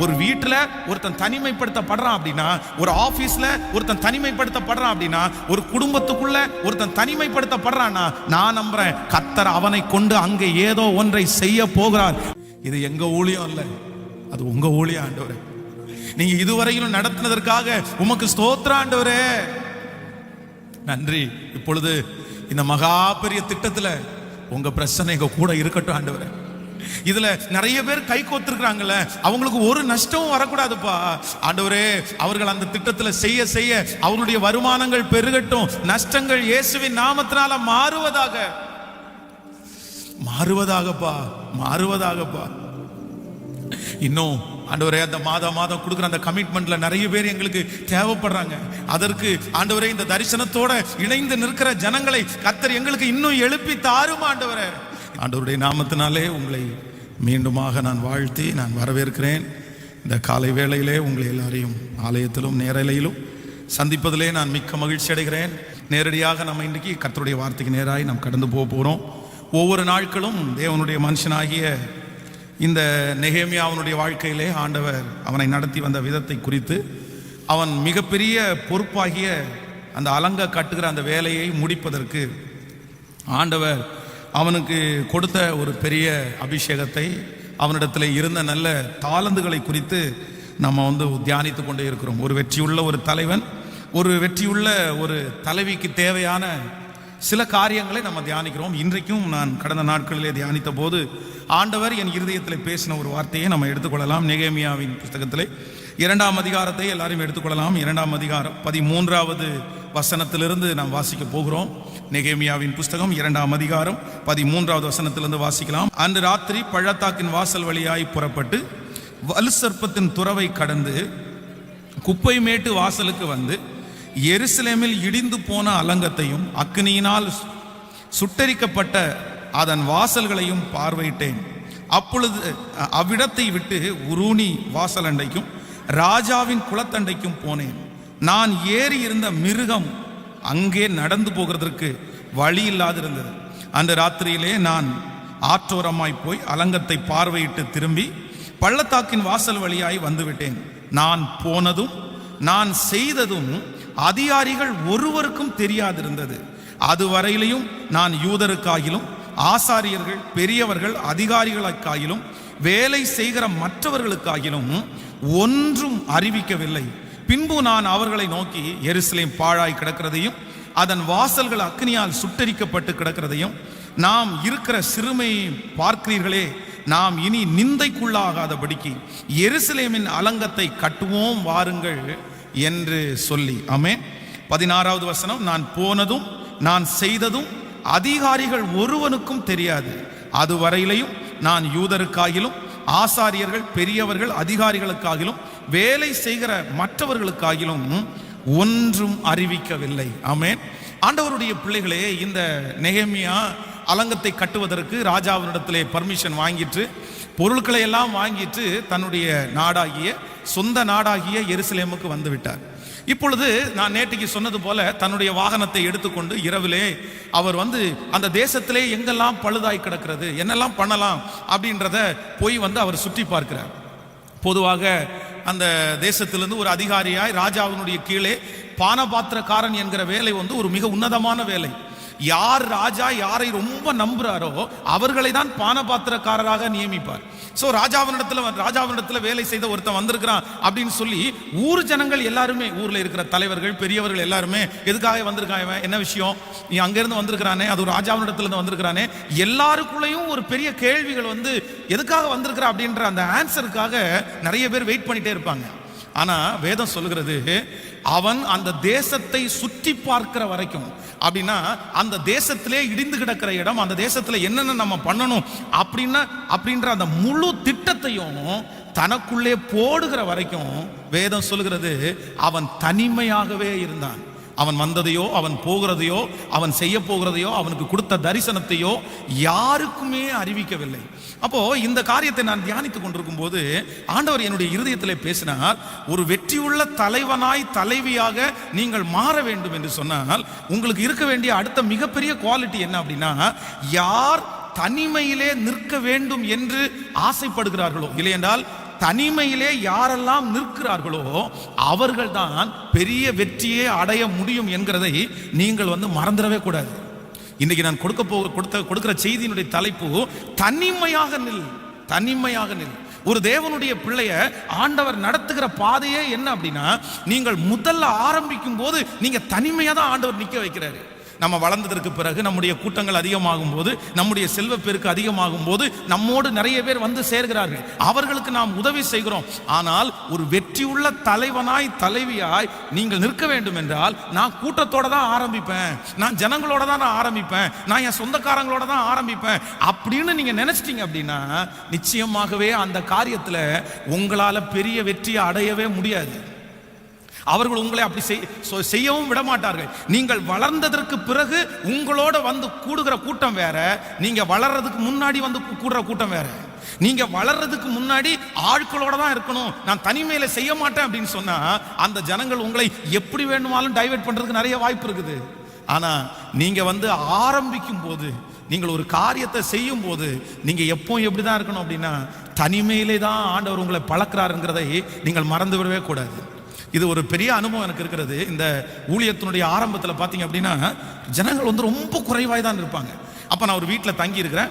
ஒரு வீட்டுல ஒருத்தன் தனிமைப்படுத்தப்படுறான் அப்படின்னா, ஒரு ஆபீஸ்ல ஒருத்தன் தனிமைப்படுத்தப்படுறான் அப்படின்னா, ஒரு குடும்பத்துக்குள்ள ஒருத்தன் தனிமைப்படுத்தப்படுறான்னா, நான் நம்புறேன் கர்த்தர் அவனை கொண்டு அங்கே ஏதோ ஒன்றை செய்ய போகிறார். இது எங்க ஊழியம் இல்ல, அது உங்க ஊழியம் ஆண்டவரே. நீங்க இதுவரையிலும் நடத்தினதற்காக உமக்கு ஸ்தோத்திரம் ஆண்டவரே, நன்றி. இப்பொழுது இந்த மகா பெரிய திட்டத்துல உங்க பிரச்சனை எங்க கூட இருக்கட்டும் ஆண்டவரே. இதுல நிறைய பேர் கை கோத்திருக்கிறாங்கல்ல, அவங்களுக்கு ஒரு நஷ்டமும் வரக்கூடாதுப்பா ஆண்டவரே. அவர்கள் அந்த திட்டத்துல செய்ய செய்ய அவருடைய வருமானங்கள் பெருகட்டும், நஷ்டங்கள் இயேசுவின் நாமத்தினால மாறுவதாகப்பா. இன்னும் ஆண்டவரே, அந்த மாதம் கொடுக்குற அந்த கமிட்மெண்ட்ல நிறைய பேர் எங்களுக்கு தேவைப்படுறாங்க. அதற்கு ஆண்டவரே, இந்த தரிசனத்தோட இணைந்து நிற்கிற ஜனங்களை கர்த்தர் எங்களுக்கு இன்னும் எழுப்பி தாரும் ஆண்டவரே. ஆண்டவருடைய நாமத்தினாலே உங்களை மீண்டுமாக நான் வாழ்த்தி நான் வரவேற்கிறேன். இந்த காலை வேளையிலே உங்களை எல்லாரையும் ஆலயத்திலும் நேரலையிலும் சந்திப்பதிலே நான் மிக்க மகிழ்ச்சி அடைகிறேன். நேரடியாக நம்ம இன்றைக்கி கர்த்தருடைய வார்த்தைக்கு நேராக நாம் கடந்து போகிறோம். ஒவ்வொரு நாட்களும் தேவனுடைய மனுஷனாகிய இந்த நெகேமியாவினுடைய வாழ்க்கையிலே ஆண்டவர் அவனை நடத்தி வந்த விதத்தை குறித்து, அவன் மிகப்பெரிய பொறுப்பாகிய அந்த அலங்க கட்டுகிற அந்த வேலையை முடிப்பதற்கு ஆண்டவர் அவனுக்கு கொடுத்த ஒரு பெரிய அபிஷேகத்தை, அவனிடத்தில் இருந்த நல்ல தாளந்துகளை குறித்து நம்ம தியானித்து கொண்டே இருக்கிறோம். ஒரு வெற்றியுள்ள ஒரு தலைவன், ஒரு வெற்றியுள்ள ஒரு தலைவிக்கு தேவையான சில காரியங்களை நம்ம தியானிக்கிறோம். இன்றைக்கும் நான் கடந்த நாட்களிலே தியானித்த போது ஆண்டவர் என் இருதயத்தில் பேசின ஒரு வார்த்தையை நம்ம எடுத்துக்கொள்ளலாம். நெகேமியாவின் புத்தகத்திலே 2ஆம் அதிகாரத்தை எல்லாரும் எடுத்துக்கொள்ளலாம். 2ஆம் அதிகாரம் 13வது வசனத்திலிருந்து நாம் வாசிக்க போகிறோம். நெகேமியாவின் புஸ்தகம் 2ஆம் அதிகாரம் 13வது வசனத்திலிருந்து வாசிக்கலாம். அன்று ராத்திரி பள்ளத்தாக்கின் வாசல் வழியாய் புறப்பட்டு வலு சர்ப்பத்தின் துறவை கடந்து குப்பை மேட்டு வாசலுக்கு வந்து எருசலேமில் இடிந்து போன அலங்கத்தையும் அக்கினியினால் சுட்டரிக்கப்பட்ட அதன் வாசல்களையும் பார்வையிட்டேன். அப்பொழுது அவ்விடத்தை விட்டு உருணி வாசலண்டைக்கும் ராஜாவின் குளத்தண்டைக்கும் போனேன். நான் ஏறி இருந்த மிருகம் அங்கே நடந்து போகிறதற்கு வழி இல்லாதிருந்தது. அந்த ராத்திரியிலே நான் ஆற்றோரமாய் போய் அலங்கத்தை பார்வையிட்டு திரும்பி பள்ளத்தாக்கின் வாசல் வழியாய் வந்துவிட்டேன். நான் போனதும் நான் செய்ததும் அதிகாரிகள் ஒருவருக்கும் தெரியாதிருந்தது. அதுவரையிலையும் நான் யூதருக்காகிலும் ஆசாரியர்கள் பெரியவர்கள் அதிகாரிகளுக்காகிலும் வேலை செய்கிற மற்றவர்களுக்காகிலும் ஒன்றும் அறிவிக்கவில்லை. பின்பு நான் அவர்களை நோக்கி, எருசலேம் பாழாய் கிடக்கிறதையும் அதன் வாசல்கள் அக்கினியால் சுட்டரிக்கப்பட்டு கிடக்கிறதையும் நாம் இருக்கிற சிறுமையை பார்க்கிறீர்களே, நாம் இனி நிந்தைக்குள்ளாகாதபடிக்கு எருசலேமின் அலங்கத்தை கட்டுவோம் வாருங்கள் என்று சொல்லி. ஆமென். 16வது வசனம், நான் போனதும் நான் செய்ததும் அதிகாரிகள் ஒருவனுக்கும் தெரியாது. அதுவரையிலையும் நான் யூதருக்காகிலும் ஆசாரியர்கள் பெரியவர்கள் அதிகாரிகளுக்காகிலும் வேலை செய்கிற மற்றவர்களுக்காகிலும் ஒன்றும் அறிவிக்கவில்லை. ஆமென். ஆண்டவருடைய பிள்ளைகளே, இந்த நெகேமியா அலங்கத்தை கட்டுவதற்கு ராஜாவினிடத்திலே பர்மிஷன் வாங்கிட்டு பொருட்களை எல்லாம் வாங்கிட்டு தன்னுடைய நாடாகிய சொந்த நாடாகிய எருசலேமுக்கு வந்து விட்டார். இப்பொழுது நான் நேற்றுக்கு சொன்னது போல தன்னுடைய வாகனத்தை எடுத்துக்கொண்டு இரவிலே அவர் அந்த தேசத்திலே எங்கெல்லாம் பழுதாய் கிடக்கிறது, என்னெல்லாம் பண்ணலாம் அப்படின்றத போய் அவர் சுற்றி பார்க்கிறார். பொதுவாக அந்த தேசத்திலிருந்து ஒரு அதிகாரியாய் ராஜாவினுடைய கீழே பானபாத்திரக்காரன் என்கிற வேலை ஒரு மிக உன்னதமான வேலை. யார் ராஜா யாரை ரொம்ப நம்புறாரோ அவர்களை தான் பானபாத்திரக்காரராக நியமிப்பார். சோ ராஜாவினிடத்துல வேலை செய்த ஒருத்தன் வந்திருக்கிறான் அப்படின்னு சொல்லி ஊர் ஜனங்கள் எல்லாருமே, ஊர்ல இருக்கிற தலைவர்கள் பெரியவர்கள் எல்லாருமே, எதுக்காக வந்திருக்காங்க, என்ன விஷயம், நீ அங்கிருந்து வந்திருக்கிறானே, அது ஒரு ராஜாவினிடத்துல இருந்து வந்திருக்கிறானே, எல்லாருக்குள்ளேயும் ஒரு பெரிய கேள்விகள் எதுக்காக வந்திருக்கிற அப்படின்ற அந்த ஆன்சருக்காக நிறைய பேர் வெயிட் பண்ணிட்டே இருப்பாங்க. ஆனா வேதம் சொல்லுகிறது, அவன் அந்த தேசத்தை சுற்றி பார்க்கிற வரைக்கும், அப்படின்னா அந்த தேசத்திலே இடிந்து கிடக்கிற இடம், அந்த தேசத்துல என்னென்ன நம்ம பண்ணணும் அப்படின்ற அந்த முழு திட்டத்தையும் தனக்குள்ளே போடுகிற வரைக்கும் வேதம் சொல்லுகிறது அவன் தனிமையாகவே இருந்தான். அவன் வந்ததையோ அவன் போகிறதையோ அவன் செய்ய போகிறதையோ அவனுக்கு கொடுத்த தரிசனத்தையோ யாருக்குமே அறிவிக்கவில்லை. அப்போ இந்த காரியத்தை நான் தியானித்துக் கொண்டிருக்கும் போது ஆண்டவர் என்னுடைய இருதயத்திலே பேசினார், ஒரு வெற்றியுள்ள தலைவனாய் தலைவியாக நீங்கள் மாற வேண்டும் என்று சொன்னால் உங்களுக்கு இருக்க வேண்டிய அடுத்த மிகப்பெரிய குவாலிட்டி என்ன அப்படின்னா, யார் தனிமையிலே நிற்க வேண்டும் என்று ஆசைப்படுகிறார்களோ, இல்லையென்றால் தனிமையிலே யாரெல்லாம் நிற்கிறார்களோ அவர்கள்தான் பெரிய வெற்றியை அடைய முடியும் என்கிறதை நீங்கள் மறந்துடவே கூடாது. இன்னைக்கு நான் கொடுக்கிற செய்தியினுடைய தலைப்பு தனிமையாக நில், தனிமையாக நில். ஒரு தேவனுடைய பிள்ளைய ஆண்டவர் நடத்துகிற பாதையே என்ன அப்படின்னா, நீங்கள் முதல்ல ஆரம்பிக்கும் போது நீங்க தனிமையா தான் ஆண்டவர் நிக்க வைக்கிறாரு. நம்ம வளர்ந்ததற்கு பிறகு நம்முடைய கூட்டங்கள் அதிகமாகும் போது, நம்முடைய செல்வப்பெருக்கு அதிகமாகும் போது நம்மோடு நிறைய பேர் சேர்கிறார்கள். அவர்களுக்கு நாம் உதவி செய்கிறோம். ஆனால் ஒரு வெற்றியுள்ள தலைவனாய் தலைவியாய் நீங்கள் நிற்க வேண்டும் என்றால், நான் கூட்டத்தோட தான் ஆரம்பிப்பேன், நான் ஜனங்களோட தான் நான் ஆரம்பிப்பேன், நான் என் சொந்தக்காரங்களோட தான் ஆரம்பிப்பேன் அப்படின்னு நீங்க நினைச்சிட்டீங்க அப்படின்னா, நிச்சயமாகவே அந்த காரியத்துல உங்களால பெரிய வெற்றியை அடையவே முடியாது. அவர்கள் உங்களை அப்படி செய்யவும் விட மாட்டார்கள். நீங்கள் வளர்ந்ததற்கு பிறகு உங்களோட கூடுகிற கூட்டம் வேற, நீங்க வளர்றதுக்கு முன்னாடி கூடுற கூட்டம் வேற. நீங்க வளர்றதுக்கு முன்னாடி ஆட்களோட தான் இருக்கணும், நான் தனிமையில செய்ய மாட்டேன் அப்படின்னு சொன்னா அந்த ஜனங்கள் உங்களை எப்படி வேணுமாலும் டைவர்ட் பண்றதுக்கு நிறைய வாய்ப்பு இருக்குது. ஆனா நீங்க ஆரம்பிக்கும் போது, நீங்கள் ஒரு காரியத்தை செய்யும் போது நீங்க எப்போ எப்படிதான் இருக்கணும் அப்படின்னா, தனிமையிலே தான் ஆண்டவர் உங்களை பழக்கிறாருங்கிறதை நீங்கள் மறந்து விடவே கூடாது. இது ஒரு பெரிய அனுபவம் எனக்கு இருக்கிறது. இந்த ஊழியத்தினுடைய ஆரம்பத்தில் பார்த்தீங்க அப்படின்னா, ஜனங்கள் ரொம்ப குறைவாய் தான் இருப்பாங்க. அப்போ நான் ஒரு வீட்டில் தங்கி இருக்கிறேன்.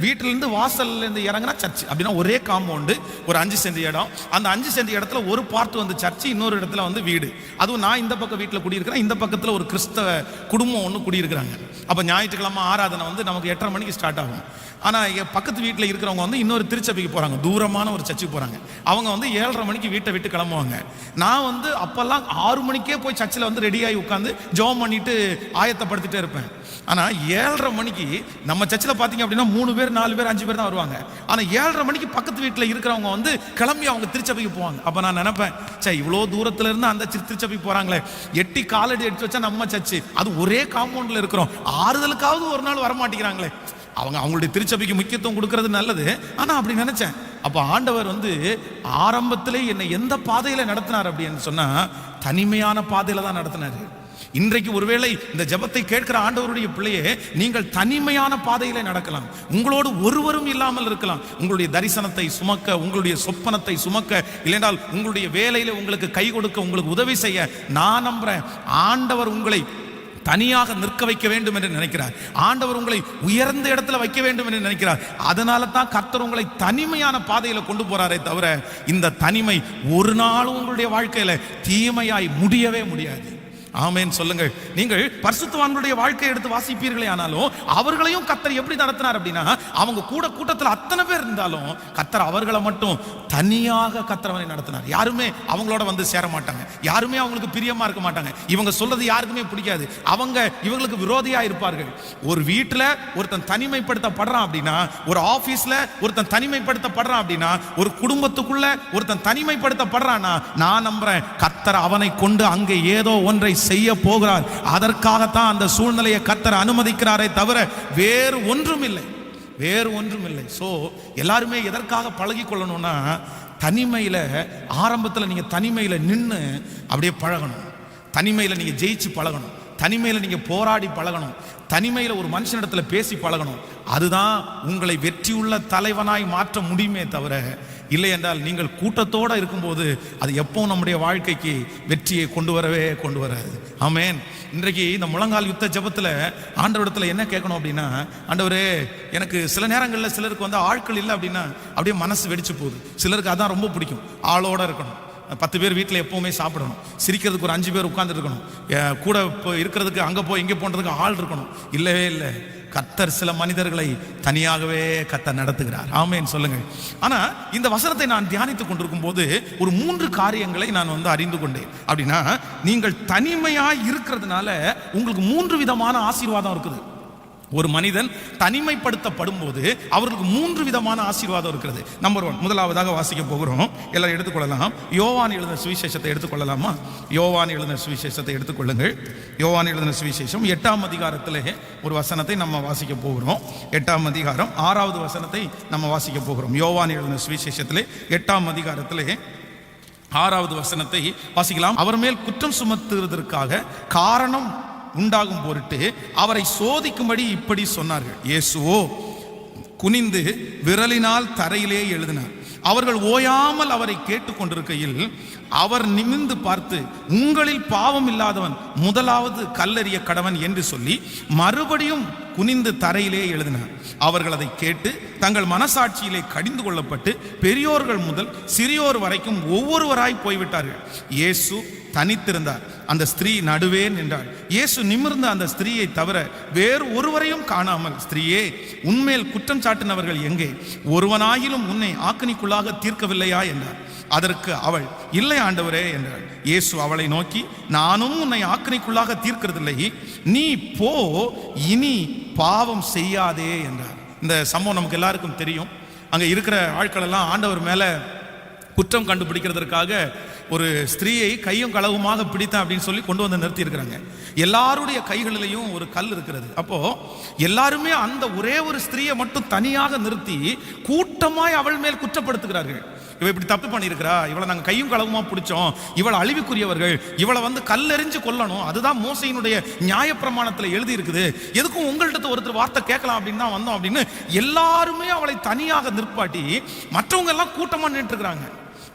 வீட்டிலேருந்து வாசல்லேருந்து இறங்கினா சர்ச், அப்படின்னா ஒரே காம்பவுண்டு, ஒரு 5 சென்ட் இடம். அந்த 5 சென்ட் இடத்துல ஒரு பார்ட் சர்ச், இன்னொரு இடத்துல வீடு. அதுவும் நான் இந்த பக்கம் வீட்டில் குடியிருக்கிறேன், இந்த பக்கத்தில் ஒரு கிறிஸ்தவ குடும்பம் ஒன்று குடியிருக்கிறாங்க. அப்போ ஞாயிற்றுக்கிழமை ஆராதனை நமக்கு 8:30 மணிக்கு ஸ்டார்ட் ஆகும். ஆனால் பக்கத்து வீட்டில் இருக்கிறவங்க இன்னொரு திருச்சபைக்கு போகிறாங்க, தூரமான ஒரு சர்ச்சுக்கு போகிறாங்க. அவங்க 7:30 மணிக்கு வீட்டை விட்டு கிளம்புவாங்க. நான் அப்போல்லாம் 6 மணிக்கே போய் சர்ச்சில் ரெடியாகி உட்காந்து ஜெபம் பண்ணிட்டு ஆயத்தப்படுத்திட்டே இருப்பேன். ஆனால் 7:30 மணிக்கு நம்ம சர்ச்சில் பார்த்தீங்க அப்படின்னா 3 பேர் 4 பேர் 5 பேர் தான் வருவாங்க. ஆனால் 7:30 மணிக்கு பக்கத்து வீட்டில் இருக்கிறவங்க கிளம்பி அவங்க திருச்சபைக்கு போவாங்க. அப்போ நான் நினைப்பேன், சரி இவ்வளோ தூரத்துல இருந்து அந்த திருச்சபைக்கு போகிறாங்களே, எட்டி காலடி எடுத்து வச்சா நம்ம சர்ச்சு, அது ஒரே காம்பவுண்டில் இருக்கிறோம், ஆறுதலுக்காவது ஒரு நாள் வரமாட்டேங்கிறாங்களே. அவங்களுடைய திருச்சபைக்கு முக்கியத்துவம் கொடுக்கறது நல்லது. ஆனா அப்படி நினைச்சேன். அப்ப ஆண்டவர் ஆரம்பத்திலே என்னை எந்த பாதையில நடத்தினார் அப்படின்னு சொன்னா, தனிமையான பாதையில தான் நடத்தினாரு. இன்றைக்கு ஒருவேளை இந்த ஜெபத்தை கேட்கிற ஆண்டவருடைய பிள்ளையே, நீங்கள் தனிமையான பாதையிலே நடக்கலாம். உங்களோடு ஒருவரும் இல்லாமல் இருக்கலாம். உங்களுடைய தரிசனத்தை சுமக்க, உங்களுடைய சொப்பனத்தை சுமக்க, இல்லைஎன்றால் உங்களுடைய வேலையில உங்களுக்கு கை கொடுக்க, உங்களுக்கு உதவி செய்ய நான் நம்புறேன் ஆண்டவர் உங்களை தனியாக நிற்க வைக்க வேண்டும் என்று நினைக்கிறார். ஆண்டவர் உங்களை உயர்ந்த இடத்துல வைக்க வேண்டும் என்று நினைக்கிறார். அதனால தான் கர்த்தர் உங்களை தனிமையான பாதையில கொண்டு போறாரே தவிர, இந்த தனிமை ஒரு நாளும் உங்களுடைய வாழ்க்கையில தீமையாய் முடியவே முடியாது. ஆமென் சொல்லுங்கள். நீங்கள் பரிசுத்தவான்களுடைய வாழ்க்கையை எடுத்து வாசிப்பீர்களே ஆனாலும், அவர்களையும் கர்த்தர் எப்படி நடத்தினார் அப்படின்னா, அவங்க கூட்டத்தில் அத்தனை பேர் இருந்தாலும் கர்த்தர் அவர்களை மட்டும் தனியாக கர்த்தரவனை நடத்தினார். யாருமே அவங்களோட சேர மாட்டாங்க, யாருமே அவங்களுக்கு பிரியமா இருக்க மாட்டாங்க. இவங்க சொல்றது யாருக்குமே பிடிக்காது, அவங்க இவங்களுக்கு விரோதியா இருப்பார்கள். ஒரு வீட்டில் ஒருத்தன் தனிமைப்படுத்தப்படுறான் அப்படின்னா, ஒரு ஆபீஸ்ல ஒருத்தன் தனிமைப்படுத்தப்படுறான் அப்படின்னா, ஒரு குடும்பத்துக்குள்ள ஒருத்தன் தனிமைப்படுத்தப்படுறான்னா, நான் நம்புறேன் கர்த்தர் அவனை கொண்டு அங்கே ஏதோ ஒன்றை செய்ய போகிறார். அதற்காகத்தான் அந்த சூழ்நிலையை கர்த்தர் அனுமதிக்கிறாரே தவிர வேறு ஒன்றும் இல்லை, வேறு ஒன்றும் இல்லை. சோ எல்லாருமே எதற்காக பழகி கொள்ளணும்னா, தனிமையில ஆரம்பத்தில் நீங்க தனிமையில நின்று அப்படியே பழகணும், தனிமையில நீங்க ஜெயிச்சு பழகணும், தனிமையில நீங்க போராடி பழகணும், தனிமையில ஒரு மனுஷனிடத்துல பேசி பழகணும். அதுதான் உங்களை வெற்றியுள்ள தலைவனாய் மாற்ற முடியுமே தவிர, இல்லை என்றால் நீங்கள் கூட்டத்தோடு இருக்கும்போது அது எப்போ நம்முடைய வாழ்க்கைக்கு வெற்றியை கொண்டு வராது. ஆமென். இன்றைக்கு இந்த முழங்கால் யுத்த ஜெபத்தில் ஆண்டவரிடத்தில் என்ன கேட்கணும் அப்படின்னா, ஆண்டவரே எனக்கு சில நேரங்களில் சிலருக்கு ஆட்கள் இல்லை அப்படின்னா அப்படியே மனசு வெடிச்சு போகுது. சிலருக்கு அதான் ரொம்ப பிடிக்கும், ஆளோட இருக்கணும். 10 பேர் வீட்டில் எப்போவுமே சாப்பிடணும், சிரிக்கிறதுக்கு ஒரு 5 பேர் உட்கார்ந்து இருக்கணும், கூட இருக்கிறதுக்கு அங்கே போய் இங்கே போன்றதுக்கு ஆள் இருக்கணும். இல்லவே இல்லை, கர்த்தர் சில மனிதர்களை தனியாகவே கர்த்தர் நடத்துகிறார். ஆமென் சொல்லுங்கள். ஆனா இந்த வசனத்தை நான் தியானித்துக் கொண்டிருக்கும் போது ஒரு 3 காரியங்களை நான் அறிந்து கொண்டேன். அப்படின்னா, நீங்கள் தனிமையாய் இருக்கிறதுனால உங்களுக்கு 3 விதமான ஆசீர்வாதம் இருக்குது. ஒரு மனிதன் தனிமைப்படுத்தப்படும் போது அவர்களுக்கு 3 விதமான ஆசீர்வாதம் இருக்கிறது. நம்பர் 1, முதலாவதாக வாசிக்க போகிறோம், எல்லாரும் எடுத்துக்கொள்ளலாம். யோவான் எழுதின சுவிசேஷத்தை எடுத்துக்கொள்ளலாமா? யோவான் எழுதின சுவிசேஷத்தை எடுத்துக்கொள்ளுங்கள். யோவான் எழுதின சுவிசேஷம் 8ஆம் அதிகாரத்திலே ஒரு வசனத்தை நம்ம வாசிக்க போகிறோம். 8ஆம் அதிகாரம் 6வது வசனத்தை நம்ம வாசிக்க போகிறோம். யோவான் எழுதின சுவிசேஷத்திலே 8ஆம் அதிகாரத்திலே 6வது வசனத்தை வாசிக்கலாம். அவர் மேல் குற்றம் சுமத்துவதற்காக காரணம் உண்டாகும் பொருட்டு அவரை சோதிக்கும்படி இப்படி சொன்னார்கள். இயேசுவோ குனிந்து விரலினால் தரையிலே எழுதினார். அவர்கள் ஓயாமல் அவரை கேட்டுக்கொண்டிருக்கையில் அவர் நிமிர்ந்து பார்த்து, உங்களில் பாவம் இல்லாதவன் முதலாவது கல்லெறிய கடவன் என்று சொல்லி மறுபடியும் குனிந்து தரையிலே எழுதினார். அவர்கள் அதை கேட்டு தங்கள் மனசாட்சியிலே கடிந்து கொள்ளப்பட்டு பெரியோர்கள் முதல் சிறியோர் வரைக்கும் ஒவ்வொருவராய் போய்விட்டார்கள். இயேசு தனித்திருந்தார். அந்த ஸ்திரீ நடுவே நின்றாள். இயேசு நிமிர்ந்த அந்த ஸ்திரீயை தவிர வேறு ஒருவரையும் காணாமல், ஸ்திரீயே, உன்மேல் குற்றம் சாட்டினவர்கள் எங்கே? ஒருவனாயிலும் உன்னை ஆக்கினைக்குள்ளாக தீர்க்கவில்லையா என்றார். அதற்கு அவள், இல்லை ஆண்டவரே என்றாள். இயேசு அவளை நோக்கி, நானும் உன்னை ஆக்கினைக்குள்ளாக தீர்க்கிறதில்லை, நீ போ, இனி பாவம் செய்யாதே என்றார். இந்த சம்பவம் நமக்கு எல்லாருக்கும் தெரியும். அங்க இருக்கிற ஆட்கள் எல்லாம் ஆண்டவர் மேல குற்றம் கண்டுபிடிக்கிறதுக்காக ஒரு ஸ்திரீயை கையும் களவுமாக பிடித்தான் அப்படின்னு சொல்லி கொண்டு வந்து நிறுத்தி இருக்கிறாங்க. எல்லாருடைய கைகளிலையும் ஒரு கல் இருக்கிறது. அப்போ எல்லாருமே அந்த ஒரே ஒரு ஸ்திரீயை மட்டும் தனியாக நிறுத்தி கூட்டமாய் அவள் மேல் குற்றப்படுத்துகிறார்கள். இவ இப்படி தப்பு பண்ணியிருக்கிறா, இவளை நாங்கள் கையும் களவுமா பிடிச்சோம், இவளை அழிவுக்குரியவர்கள், இவளை வந்து கல்லெறிஞ்சு கொல்லணும், அதுதான் மோசையினுடைய நியாயப்பிரமாணத்தில் எழுதி இருக்குது, எதுக்கும் உங்கள்கிட்ட ஒருத்தர் வார்த்தை கேட்கலாம் அப்படின்னு தான் வந்தோம் அப்படின்னு எல்லாருமே அவளை தனியாக நிற்பாட்டி மற்றவங்க எல்லாம் கூட்டமாக நின்று இருக்கிறாங்க.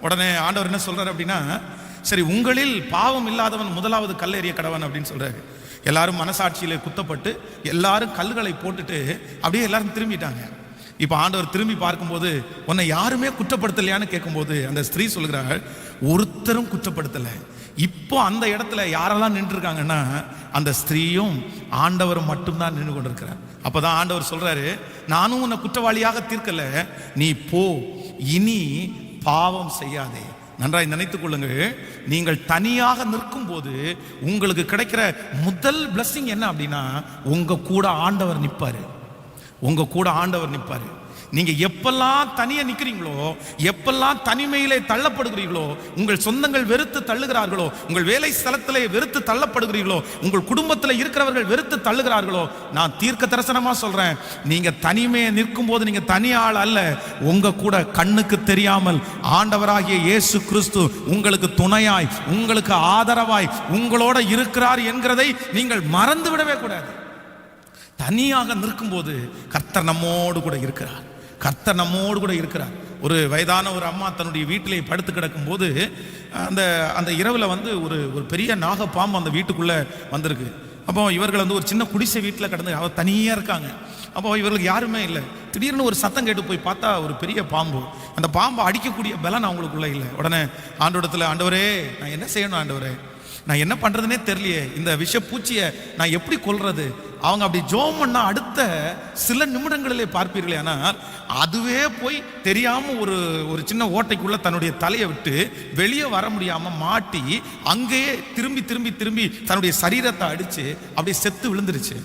உடனே ஆண்டவர் என்ன சொல்றாரு அப்படின்னா, சரி, உங்களில் பாவம் இல்லாதவன் முதலாவது கல்லெறிய கடவன் அப்படின்னு சொல்றாரு. எல்லாரும் மனசாட்சியிலே குத்தப்பட்டு எல்லாரும் கல்லுகளை போட்டுட்டு அப்படியே எல்லாரும் திரும்பிட்டாங்க. இப்போ ஆண்டவர் திரும்பி பார்க்கும்போது, உன்னை யாருமே குற்றப்படுத்தலையான்னு கேட்கும்போது அந்த ஸ்திரீ சொல்கிறாள், ஒருத்தரும் குற்றப்படுத்தலை. இப்போ அந்த இடத்துல யாரெல்லாம் நின்று இருக்காங்கன்னா அந்த ஸ்திரீயும் ஆண்டவரும் மட்டும்தான் நின்று கொண்டிருக்கிறார். அப்போதான் ஆண்டவர் சொல்றாரு, நானும் உன்னை குற்றவாளியாக தீர்க்கல, நீ போ, இனி பாவம் செய்யாதே. நன்றாய் நினைத்துக் கொள்ளுங்கள், நீங்கள் தனியாக நிற்கும் போது உங்களுக்கு கிடைக்கிற முதல் பிளஸிங் என்ன அப்படின்னா, உங்க கூட ஆண்டவர் நிற்பாரு. உங்க கூட ஆண்டவர் நிற்பாரு. நீங்க எப்பெல்லாம் தனியா நிக்கிறீங்களோ, எப்பெல்லாம் தனிமையிலே தள்ளப்படுகிறீர்களோ, உங்கள் சொந்தங்கள் வெறுத்து தள்ளுகிறார்களோ, உங்கள் வேலை ஸ்தலத்திலே வெறுத்து தள்ளப்படுகிறீர்களோ, உங்கள் குடும்பத்தில் இருக்கிறவர்கள் வெறுத்து தள்ளுகிறார்களோ, நான் தீர்க்க தரிசனமா சொல்றேன், நீங்க தனிமையை நிற்கும் போது நீங்க தனி ஆள் அல்ல, உங்க கூட கண்ணுக்கு தெரியாமல் ஆண்டவராகிய இயேசு கிறிஸ்து உங்களுக்கு துணையாய், உங்களுக்கு ஆதரவாய் உங்களோட இருக்கிறார் என்கிறதை நீங்கள் மறந்து விடவே கூடாது. தனியாக நிற்கும் போது கர்த்தர் நம்மோடு கூட இருக்கிறார். கர்த்தர் நம்மோடு கூட இருக்கிறார். ஒரு வயதான ஒரு அம்மா தன்னுடைய வீட்டிலே படுத்து கிடக்கும் போது அந்த இரவில் வந்து ஒரு பெரிய நாகப்பாம்பு அந்த வீட்டுக்குள்ளே வந்திருக்கு. அப்போ இவர்கள் வந்து ஒரு சின்ன குடிசை வீட்டில் கிடந்து அவர் தனியாக இருக்காங்க. அப்போ இவர்களுக்கு யாருமே இல்லை. திடீர்னு ஒரு சத்தம் கேட்டு போய் பார்த்தா ஒரு பெரிய பாம்பு. அந்த பாம்பை அடிக்கக்கூடிய பலன் அவங்களுக்குள்ளே இல்லை. உடனே ஆண்டவரிடத்தில், ஆண்டவரே, நான் என்ன செய்யணும் ஆண்டவரே, நான் என்ன பண்ணுறதுனே தெரியலையே, இந்த விஷ பூச்சியை நான் எப்படி கொல்றது? அவங்க அப்படி ஜோம் பண்ணா அடுத்த சில நிமிடங்களிலே பார்ப்பீர்களே, ஆனால் அதுவே போய் தெரியாம ஒரு சின்ன ஓட்டைக்குள்ள தன்னுடைய தலையை விட்டு வெளியே வர முடியாம மாட்டி அங்கேயே திரும்பி திரும்பி திரும்பி தன்னுடைய சரீரத்தை அடிச்சு அப்படியே செத்து விழுந்துருச்சு.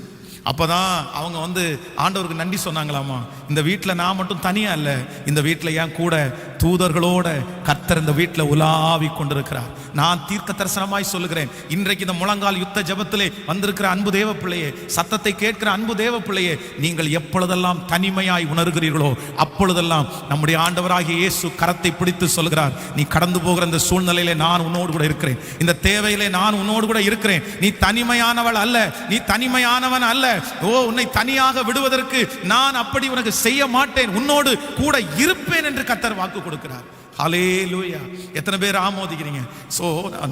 அப்போதான் அவங்க வந்து ஆண்டவருக்கு நன்றி சொன்னாங்களாமா, இந்த வீட்டில் நான் மட்டும் தனியா இல்லை, இந்த வீட்டில் என் கூட தூதர்களோட கர்த்தர் இந்த வீட்டில் உலாவி கொண்டிருக்கிறார். நான் தீர்க்க தரிசனமாய் சொல்லுகிறேன், இன்றைக்கு இந்த முழங்கால் யுத்த ஜெபத்திலே வந்திருக்கிற அன்பு தேவ பிள்ளையே, சத்தத்தை கேட்கிற அன்பு தேவ பிள்ளையே, நீங்கள் எப்பொழுதெல்லாம் தனிமையாய் உணர்கிறீர்களோ அப்பொழுதெல்லாம் நம்முடைய ஆண்டவராகிய இயேசு கரத்தை பிடித்து சொல்கிறார், நீ கடந்து போகிற இந்த சூழ்நிலையிலே நான் உன்னோடு கூட இருக்கிறேன், இந்த தேவையிலே நான் உன்னோடு கூட இருக்கிறேன், நீ தனிமையானவள் அல்ல, நீ தனிமையானவன் அல்ல, உன்னை தனியாக விடுவதற்கு நான் அப்படி உனக்கு செய்ய மாட்டேன், உன்னோடு கூட இருப்பேன் என்று கர்த்தர் வாக்கு கொடுக்கிறார். ஹல்லேலூயா! எத்தனை பேர் ஆமோதிக்கிறீங்க? ஸோ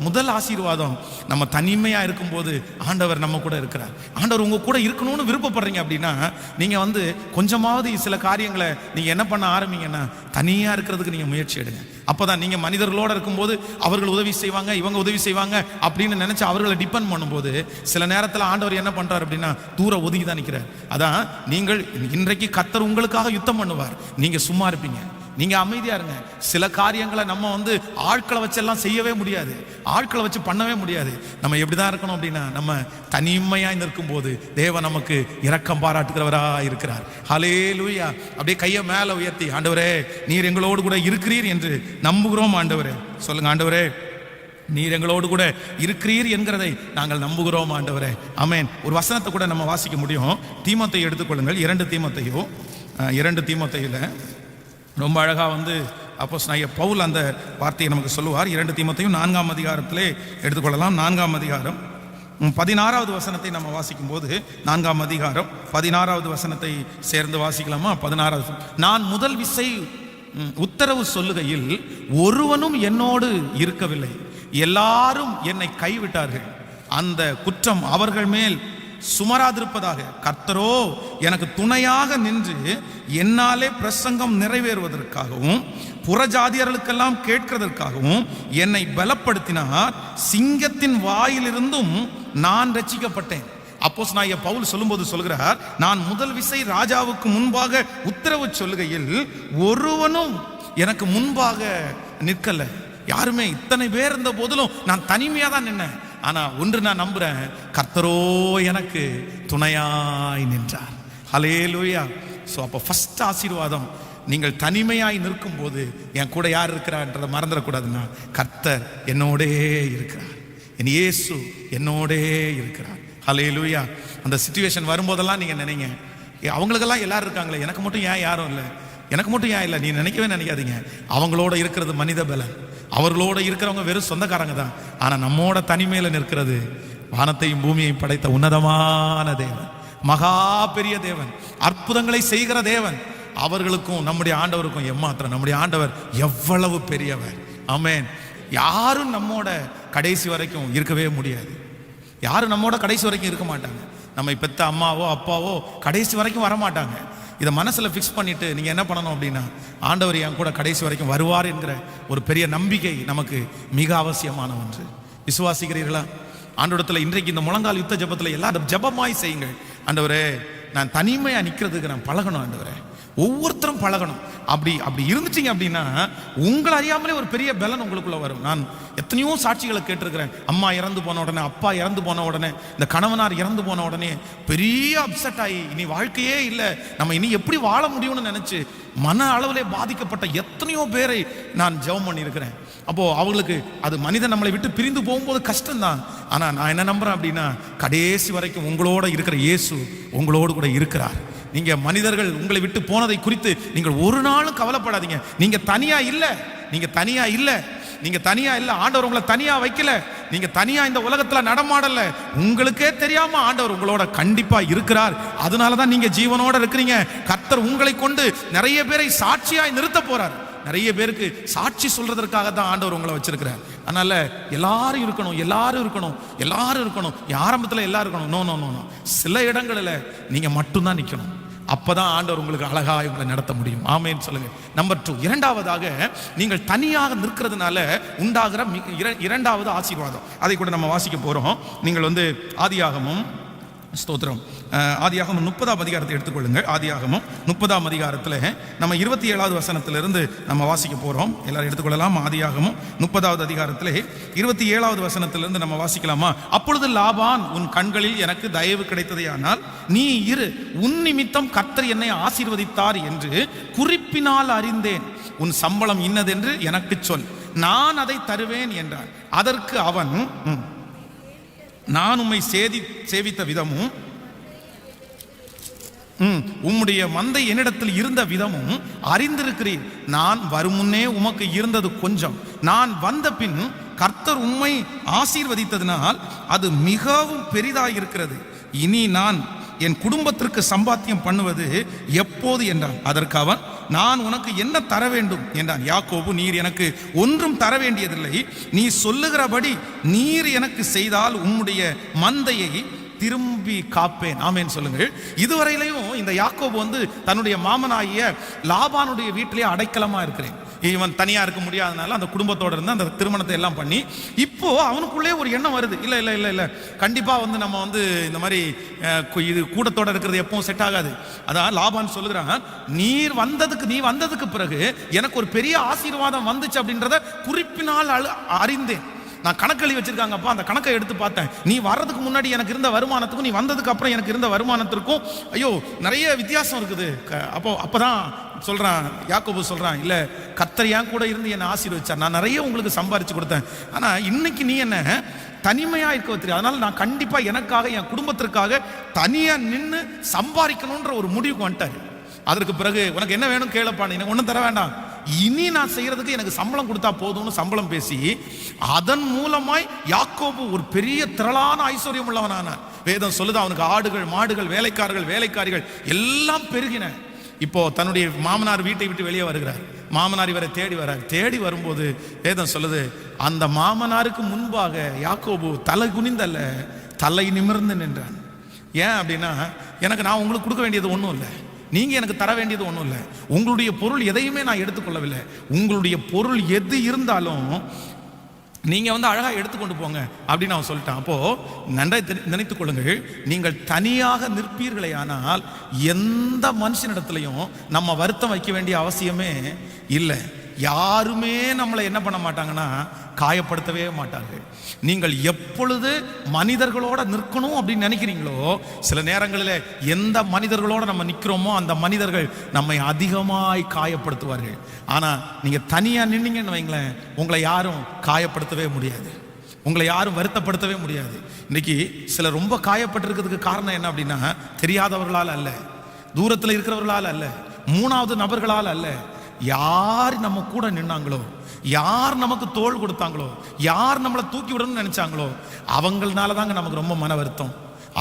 முதல் ஆசீர்வாதம், நம்ம தனிமையா இருக்கும்போது ஆண்டவர் நம்ம கூட இருக்கிறார். ஆண்டவர் உங்க கூட இருக்கணும்னு விருப்பப்படுறீங்க அப்படின்னா நீங்க வந்து கொஞ்சமாவது சில காரியங்களை நீங்க என்ன பண்ண ஆரம்பிங்கன்னா, தனியா இருக்கிறதுக்கு நீங்க முயற்சி எடுங்க. அப்பதான் நீங்க மனிதர்களோட இருக்கும்போது அவர்கள் உதவி செய்வாங்க, இவங்க உதவி செய்வாங்க அப்படின்னு நினைச்சு அவர்களை டிபெண்ட் பண்ணும்போது சில நேரத்தில் ஆண்டவர் என்ன பண்றாரு அப்படின்னா தூர ஒதுங்கி தான் நிற்கிறார். அதான் நீங்கள் இன்றைக்கு கர்த்தர் உங்களுக்காக யுத்தம் பண்ணுவார், நீங்க சும்மா இருப்பீங்க, நீங்க அமைதியா இருங்க. சில காரியங்களை நம்ம வந்து ஆட்களை வச்செல்லாம் செய்யவே முடியாது, ஆட்களை வச்சு பண்ணவே முடியாது. நம்ம எப்படிதான் இருக்கணும் அப்படின்னா, நம்ம தனிமையாய் நிற்கும் போது தேவன் நமக்கு இரக்கம் பாராட்டுகிறவரா இருக்கிறார். ஹல்லேலூயா! அப்படியே கையை மேல உயர்த்தி, ஆண்டவரே நீர் எங்களோடு கூட இருக்கிறீர் என்று நம்புகிறோம். ஆண்டவரே சொல்லுங்க, ஆண்டவரே நீர் எங்களோடு கூட இருக்கிறீர் என்கிறதை நாங்கள் நம்புகிறோம். ஆண்டவரே ஆமென். ஒரு வசனத்தை கூட நம்ம வாசிக்க முடியும். தீமோத்தேயு எடுத்துக்கொள்ளுங்கள். 2 தீமோத்தேயுல ரொம்ப அழகாக வந்து அப்போஸ்தலனாகிய பவுல் அந்த வார்த்தையை நமக்கு சொல்லுவார். 2 தீமோத்தேயு 4ஆம் அதிகாரத்திலே எடுத்துக்கொள்ளலாம். 4ஆம் அதிகாரம் 16வது வசனத்தை நம்ம வாசிக்கும் போது, 4ஆம் அதிகாரம் 16வது வசனத்தை சேர்ந்து வாசிக்கலாமா? 16வது, நான் முதல் விசை உத்தரவு சொல்லுகையில் ஒருவனும் என்னோடு இருக்கவில்லை, எல்லாரும் என்னை கைவிட்டார்கள். அந்த குற்றம் அவர்கள் மேல் சுமராதிருப்பதாக. கர்த்தரோ எனக்கு துணையாக நின்று என்னாலே பிரசங்கம் நிறைவேறுவதற்காகவும் புறஜாதியர்களுக்கெல்லாம் கேட்கிறதற்காகவும் என்னை பலப்படுத்தினார். சிங்கத்தின் வாயிலிருந்தும் நான் ரட்சிக்கப்பட்டேன். அப்போஸ்தலனாகிய பவுல் சொல்லும்போது சொல்கிறார், நான் முதல் விசை ராஜாவுக்கு முன்பாக உத்தரவு சொல்லுகையில் ஒருவனும் எனக்கு முன்பாக நிற்கல. யாருமே, இத்தனை பேர் இருந்த போதிலும் நான் தனிமையா தான் நின்னேன். ஆனா ஒன்று நான் நம்புறேன், கர்த்தரோ எனக்கு துணையாய் நின்றார். ஹல்லேலூயா. சோ அப்ப ஃபர்ஸ்ட் ஆசீர்வாதம், நீங்கள் தனிமையாய் நிற்கும் போது என் கூட யார் இருக்கிறார்ன்றதை மறந்துடக்கூடாதுன்னா, கர்த்தர் என்னோடே இருக்கிறார், என் இயேசு என்னோடே இருக்கிறார். ஹல்லேலூயா. அந்த சிச்சுவேஷன் வரும்போதெல்லாம் நீங்க நினைங்க, அவங்களுக்கெல்லாம் எல்லாரும் இருக்காங்களே, எனக்கு மட்டும் ஏன் யாரும் இல்லை, எனக்கு மட்டும் ஏன் இல்லை, நீ நினைக்கவே நினைக்காதீங்க. அவங்களோட இருக்கிறது மனித பலன், அவர்களோட இருக்கிறவங்க வெறும் சொந்தக்காரங்க தான். ஆனா நம்மோட தனிமையில நிற்கிறது வானத்தையும் பூமியையும் படைத்த உன்னதமான தேவன், மகா பெரிய தேவன், அற்புதங்களை செய்கிற தேவன். அவர்களுக்கும் நம்முடைய ஆண்டவருக்கும் எம்மாத்திரம். நம்முடைய ஆண்டவர் எவ்வளவு பெரியவர். ஆமென். யாரும் நம்மோட கடைசி வரைக்கும் இருக்கவே முடியாது. யாரும் நம்மோட கடைசி வரைக்கும் இருக்க மாட்டாங்க. நம்மை பெத்த அம்மாவோ அப்பாவோ கடைசி வரைக்கும் வரமாட்டாங்க. இதை மனசுல ஃபிக்ஸ் பண்ணிட்டு நீங்க என்ன பண்ணணும் அப்படின்னா, ஆண்டவர் என் கூட கடைசி வரைக்கும் வருவார் என்கிற ஒரு பெரிய நம்பிக்கை நமக்கு மிக அவசியமான ஒன்று. விசுவாசிக்கிறீர்களா? ஆண்டவரத்துல இன்றைக்கு இந்த முழங்கால் யுத்த ஜெபத்துல எல்லாரும் ஜெபமாய் செய்யுங்கள். ஆண்டவரே, நான் தனிமையா நிக்கிறதுக்கு நான் பழகணும். ஆண்டவரே, ஒவ்வொருத்தரும் பழகணும். அப்படி இருந்துட்டீங்க அப்படின்னா உங்களை அறியாமலே ஒரு பெரிய பலன் உங்களுக்குள்ள வரும். நான் எத்தனையோ சாட்சிகளை கேட்டிருக்கிறேன். அம்மா இறந்து போன உடனே, அப்பா இறந்து போன உடனே, இந்த கணவனார் இறந்து போன உடனே பெரிய அப்செட் ஆகி இனி வாழ்க்கையே இல்லை, நம்ம இனி எப்படி வாழ முடியும்னு நினைச்சு மன அளவிலே பாதிக்கப்பட்ட எத்தனையோ பேரை நான் ஜெபம் பண்ணியிருக்கிறேன். அப்போ அவங்களுக்கு அது மனிதன் நம்மளை விட்டு பிரிந்து போகும்போது கஷ்டம்தான். ஆனா நான் என்ன நம்புறேன் அப்படின்னா, கடைசி வரைக்கும் உங்களோட இருக்கிற இயேசு உங்களோடு கூட இருக்கிறார். நீங்க மனிதர்கள் உங்களை விட்டு போனதை குறித்து நீங்கள் ஒரு நாளும் கவலைப்படாதீங்க. நீங்க தனியா இல்ல, நீங்க தனியா இல்ல, நீங்க தனியா இல்ல. ஆண்டவர் உங்களை தனியா வைக்கல. நீங்க தனியா இந்த உலகத்துல நடமாடல. உங்களுக்கே தெரியாம ஆண்டவர் உங்களோட கண்டிப்பா இருக்கிறார். அதனாலதான் நீங்க ஜீவனோட இருக்கிறீங்க. கர்த்தர் உங்களை கொண்டு நிறைய பேரை சாட்சியாய் நிறுத்த போறார். நிறைய பேருக்கு சாட்சி சொல்றதற்காக தான் ஆண்டவர் உங்களை வச்சிருக்கிறார். அதனால எல்லாரும் இருக்கணும், எல்லாரும் இருக்கணும், எல்லாரும் இருக்கணும். ஆரம்பத்துல எல்லாரும் இருக்கணும். No no no no. சில இடங்களில் நீங்க மட்டும்தான் நிக்கணும். அப்பதான் ஆண்டவர் உங்களுக்கு அழகா உங்களை நடத்த முடியும். ஆமென் சொல்லுங்க. நம்பர் 2, இரண்டாவதாக, நீங்கள் தனியாக நிற்கிறதுனால உண்டாகிற இரண்டாவது ஆசீர்வாதம், அதை கூட நம்ம வாசிக்க போறோம். நீங்கள் ஆதியாகமம், ஸ்தோத்திரம், ஆதியாகமம் 30ஆம் அதிகாரத்தை எடுத்துக்கொள்ளுங்கள். ஆதியாகமம் 30ஆம் அதிகாரத்தில் நம்ம 27வது வசனத்திலிருந்து நம்ம வாசிக்க போறோம். எல்லாரும் எடுத்துக்கொள்ளலாம். ஆதியாகமம் 30வது அதிகாரத்தில் 27வது வசனத்திலிருந்து நம்ம வாசிக்கலாமா? அப்பொழுது லாபான், உன் கண்களில் எனக்கு தயவு கிடைத்ததேயானால் நீ இரு, உன் நிமித்தம் கர்த்தர் என்னை ஆசீர்வதித்தார் என்று குறிப்பினால் அறிந்தேன். உன் சம்பளம் இன்னதென்று எனக்கு சொல், நான் அதை தருவேன் என்றான். அதற்கு அவன், நான் உம்மை சேவித்த விதமும் உம்முடைய மந்தை என்னிடத்தில் இருந்த விதமும் அறிந்திருக்கிறீர். நான் வரும் முன்னே உமக்கு இருந்தது கொஞ்சம், நான் வந்த பின் கர்த்தர் உம்மை ஆசீர்வதித்ததினால் அது மிகவும் பெரிதாயிருக்கிறது. இனி நான் என் குடும்பத்திற்கு சம்பாத்தியம் பண்ணுவது எப்போது என்றான். அதற்கு அவன், நான் உனக்கு என்ன தர வேண்டும் என்றான். யாக்கோபு, நீர் எனக்கு ஒன்றும் தர வேண்டியதில்லை, நீ சொல்லுகிறபடி நீர் எனக்கு செய்தால் உம்முடைய மந்தையை திரும்பி காப்பேன். ஆமேன் சொல்லுங்கள். இதுவரையிலையும் இந்த யாக்கோபு தன்னுடைய மாமனாகிய லாபானுடைய வீட்டிலேயே அடைக்கலமா இருக்கிறேன். இவன் தனியா இருக்க முடியாதனால அந்த குடும்பத்தோட இருந்து அந்த திருமணத்தை எல்லாம் பண்ணி, இப்போ அவனுக்குள்ளே ஒரு எண்ணம் வருது, இல்ல இல்ல இல்ல இல்ல கண்டிப்பா நம்ம இந்த மாதிரி இது கூட்டத்தோட இருக்கிறது எப்பவும் செட் ஆகாது. அதான் லாபான் சொல்லுகிறான், நீ வந்ததுக்கு பிறகு எனக்கு ஒரு பெரிய ஆசீர்வாதம் வந்துச்சு அப்படின்றத குறிப்பினால் அறிந்தேன். நான் கணக்கு வச்சிருக்காங்கப்பா, அந்த கணக்கை எடுத்து பார்த்தேன். நீ வர்றதுக்கு முன்னாடி எனக்கு இருந்த வருமானத்துக்கும் நீ வந்ததுக்கு அப்புறம் எனக்கு இருந்த வருமானத்திற்கும் ஐயோ நிறைய வித்தியாசம் இருக்குது. அப்பதான் சொல்றான், யாக்கோபு சொல்றான், இல்ல கர்த்தர் என் கூட இருந்து என்னை ஆசீர்வதிச்சார், நான் நிறைய உங்களுக்கு சம்பாரிச்சு கொடுத்தேன். ஆனா இன்னைக்கு நீ என்ன தனிமையா இருக்க தெரியும். அதனால நான் கண்டிப்பா எனக்காக என் குடும்பத்திற்காக தனியா நின்று சம்பாதிக்கணும்ன்ற ஒரு முடிவுக்கு வந்துட்டாரு. அதற்கு பிறகு உனக்கு என்ன வேணும் கேளப்பா, எனக்கு ஒன்றும் தர வேண்டாம், இனி நான் செய்யறதுக்கு எனக்கு சம்பளம் கொடுத்தா போதும்னு சம்பளம் பேசி அதன் மூலமாய் யாக்கோபு ஒரு பெரிய திரளான ஐஸ்வர்யம் உள்ளவனானான். வேதம் சொல்லுது, அவனுக்கு ஆடுகள், மாடுகள், வேலைக்காரர்கள், வேலைக்காரிகள் எல்லாம் பெருகின. இப்போ தன்னுடைய மாமனார் வீட்டை விட்டு வெளியே வருகிறார். மாமனார் இவரை தேடி வர்றார். தேடி வரும்போது வேதம் சொல்லுது, அந்த மாமனாருக்கு முன்பாக யாக்கோபு தலை குனிந்தல்ல, தலை நிமிர்ந்து நின்றான். ஏன் அப்படின்னா, நான் உங்களுக்கு கொடுக்க வேண்டியது ஒன்றும் இல்லை, நீங்க எனக்கு தர வேண்டியது ஒன்றும் இல்லை, உங்களுடைய பொருள் எதையுமே நான் எடுத்துக்கொள்ளவில்லை, உங்களுடைய பொருள் எது இருந்தாலும் நீங்க அழகா எடுத்துக்கொண்டு போங்க அப்படின்னு அவன் சொல்லிட்டான். அப்போ நன்றை நினைத்துக் கொள்ளுங்கள், நீங்கள் தனியாக நிற்பீர்களே ஆனால் எந்த மனுஷனிடத்திலையும் நம்ம வருத்தம் வைக்க வேண்டிய அவசியமே இல்லை. யாருமே நம்மளை என்ன பண்ண மாட்டாங்கன்னா காயப்படுத்தவே மாட்டார்கள். நீங்கள் எப்பொழுது மனிதர்களோட நிற்கணும் அப்படின்னு நினைக்கிறீங்களோ, சில நேரங்களில் எந்த மனிதர்களோட நம்ம நிற்கிறோமோ அந்த மனிதர்கள் நம்மை அதிகமாய் காயப்படுத்துவார்கள். ஆனால் நீங்கள் தனியாக நின்னீங்கன்னு வைங்களேன், உங்களை யாரும் காயப்படுத்தவே முடியாது, உங்களை யாரும் வருத்தப்படுத்தவே முடியாது. இன்னைக்கு சில ரொம்ப காயப்பட்டிருக்கிறதுக்கு காரணம் என்ன அப்படின்னா, தெரியாதவர்களால் அல்ல, தூரத்தில் இருக்கிறவர்களால் அல்ல, மூணாவது நபர்களால் அல்ல, யார் நம்ம கூட நின்னாங்களோ, யார் நமக்கு தோள் கொடுத்தாங்களோ, யார் நம்மளை தூக்கி விடணும்னு நினைச்சாங்களோ, அவங்களால தாங்க நமக்கு ரொம்ப மன வருத்தம்,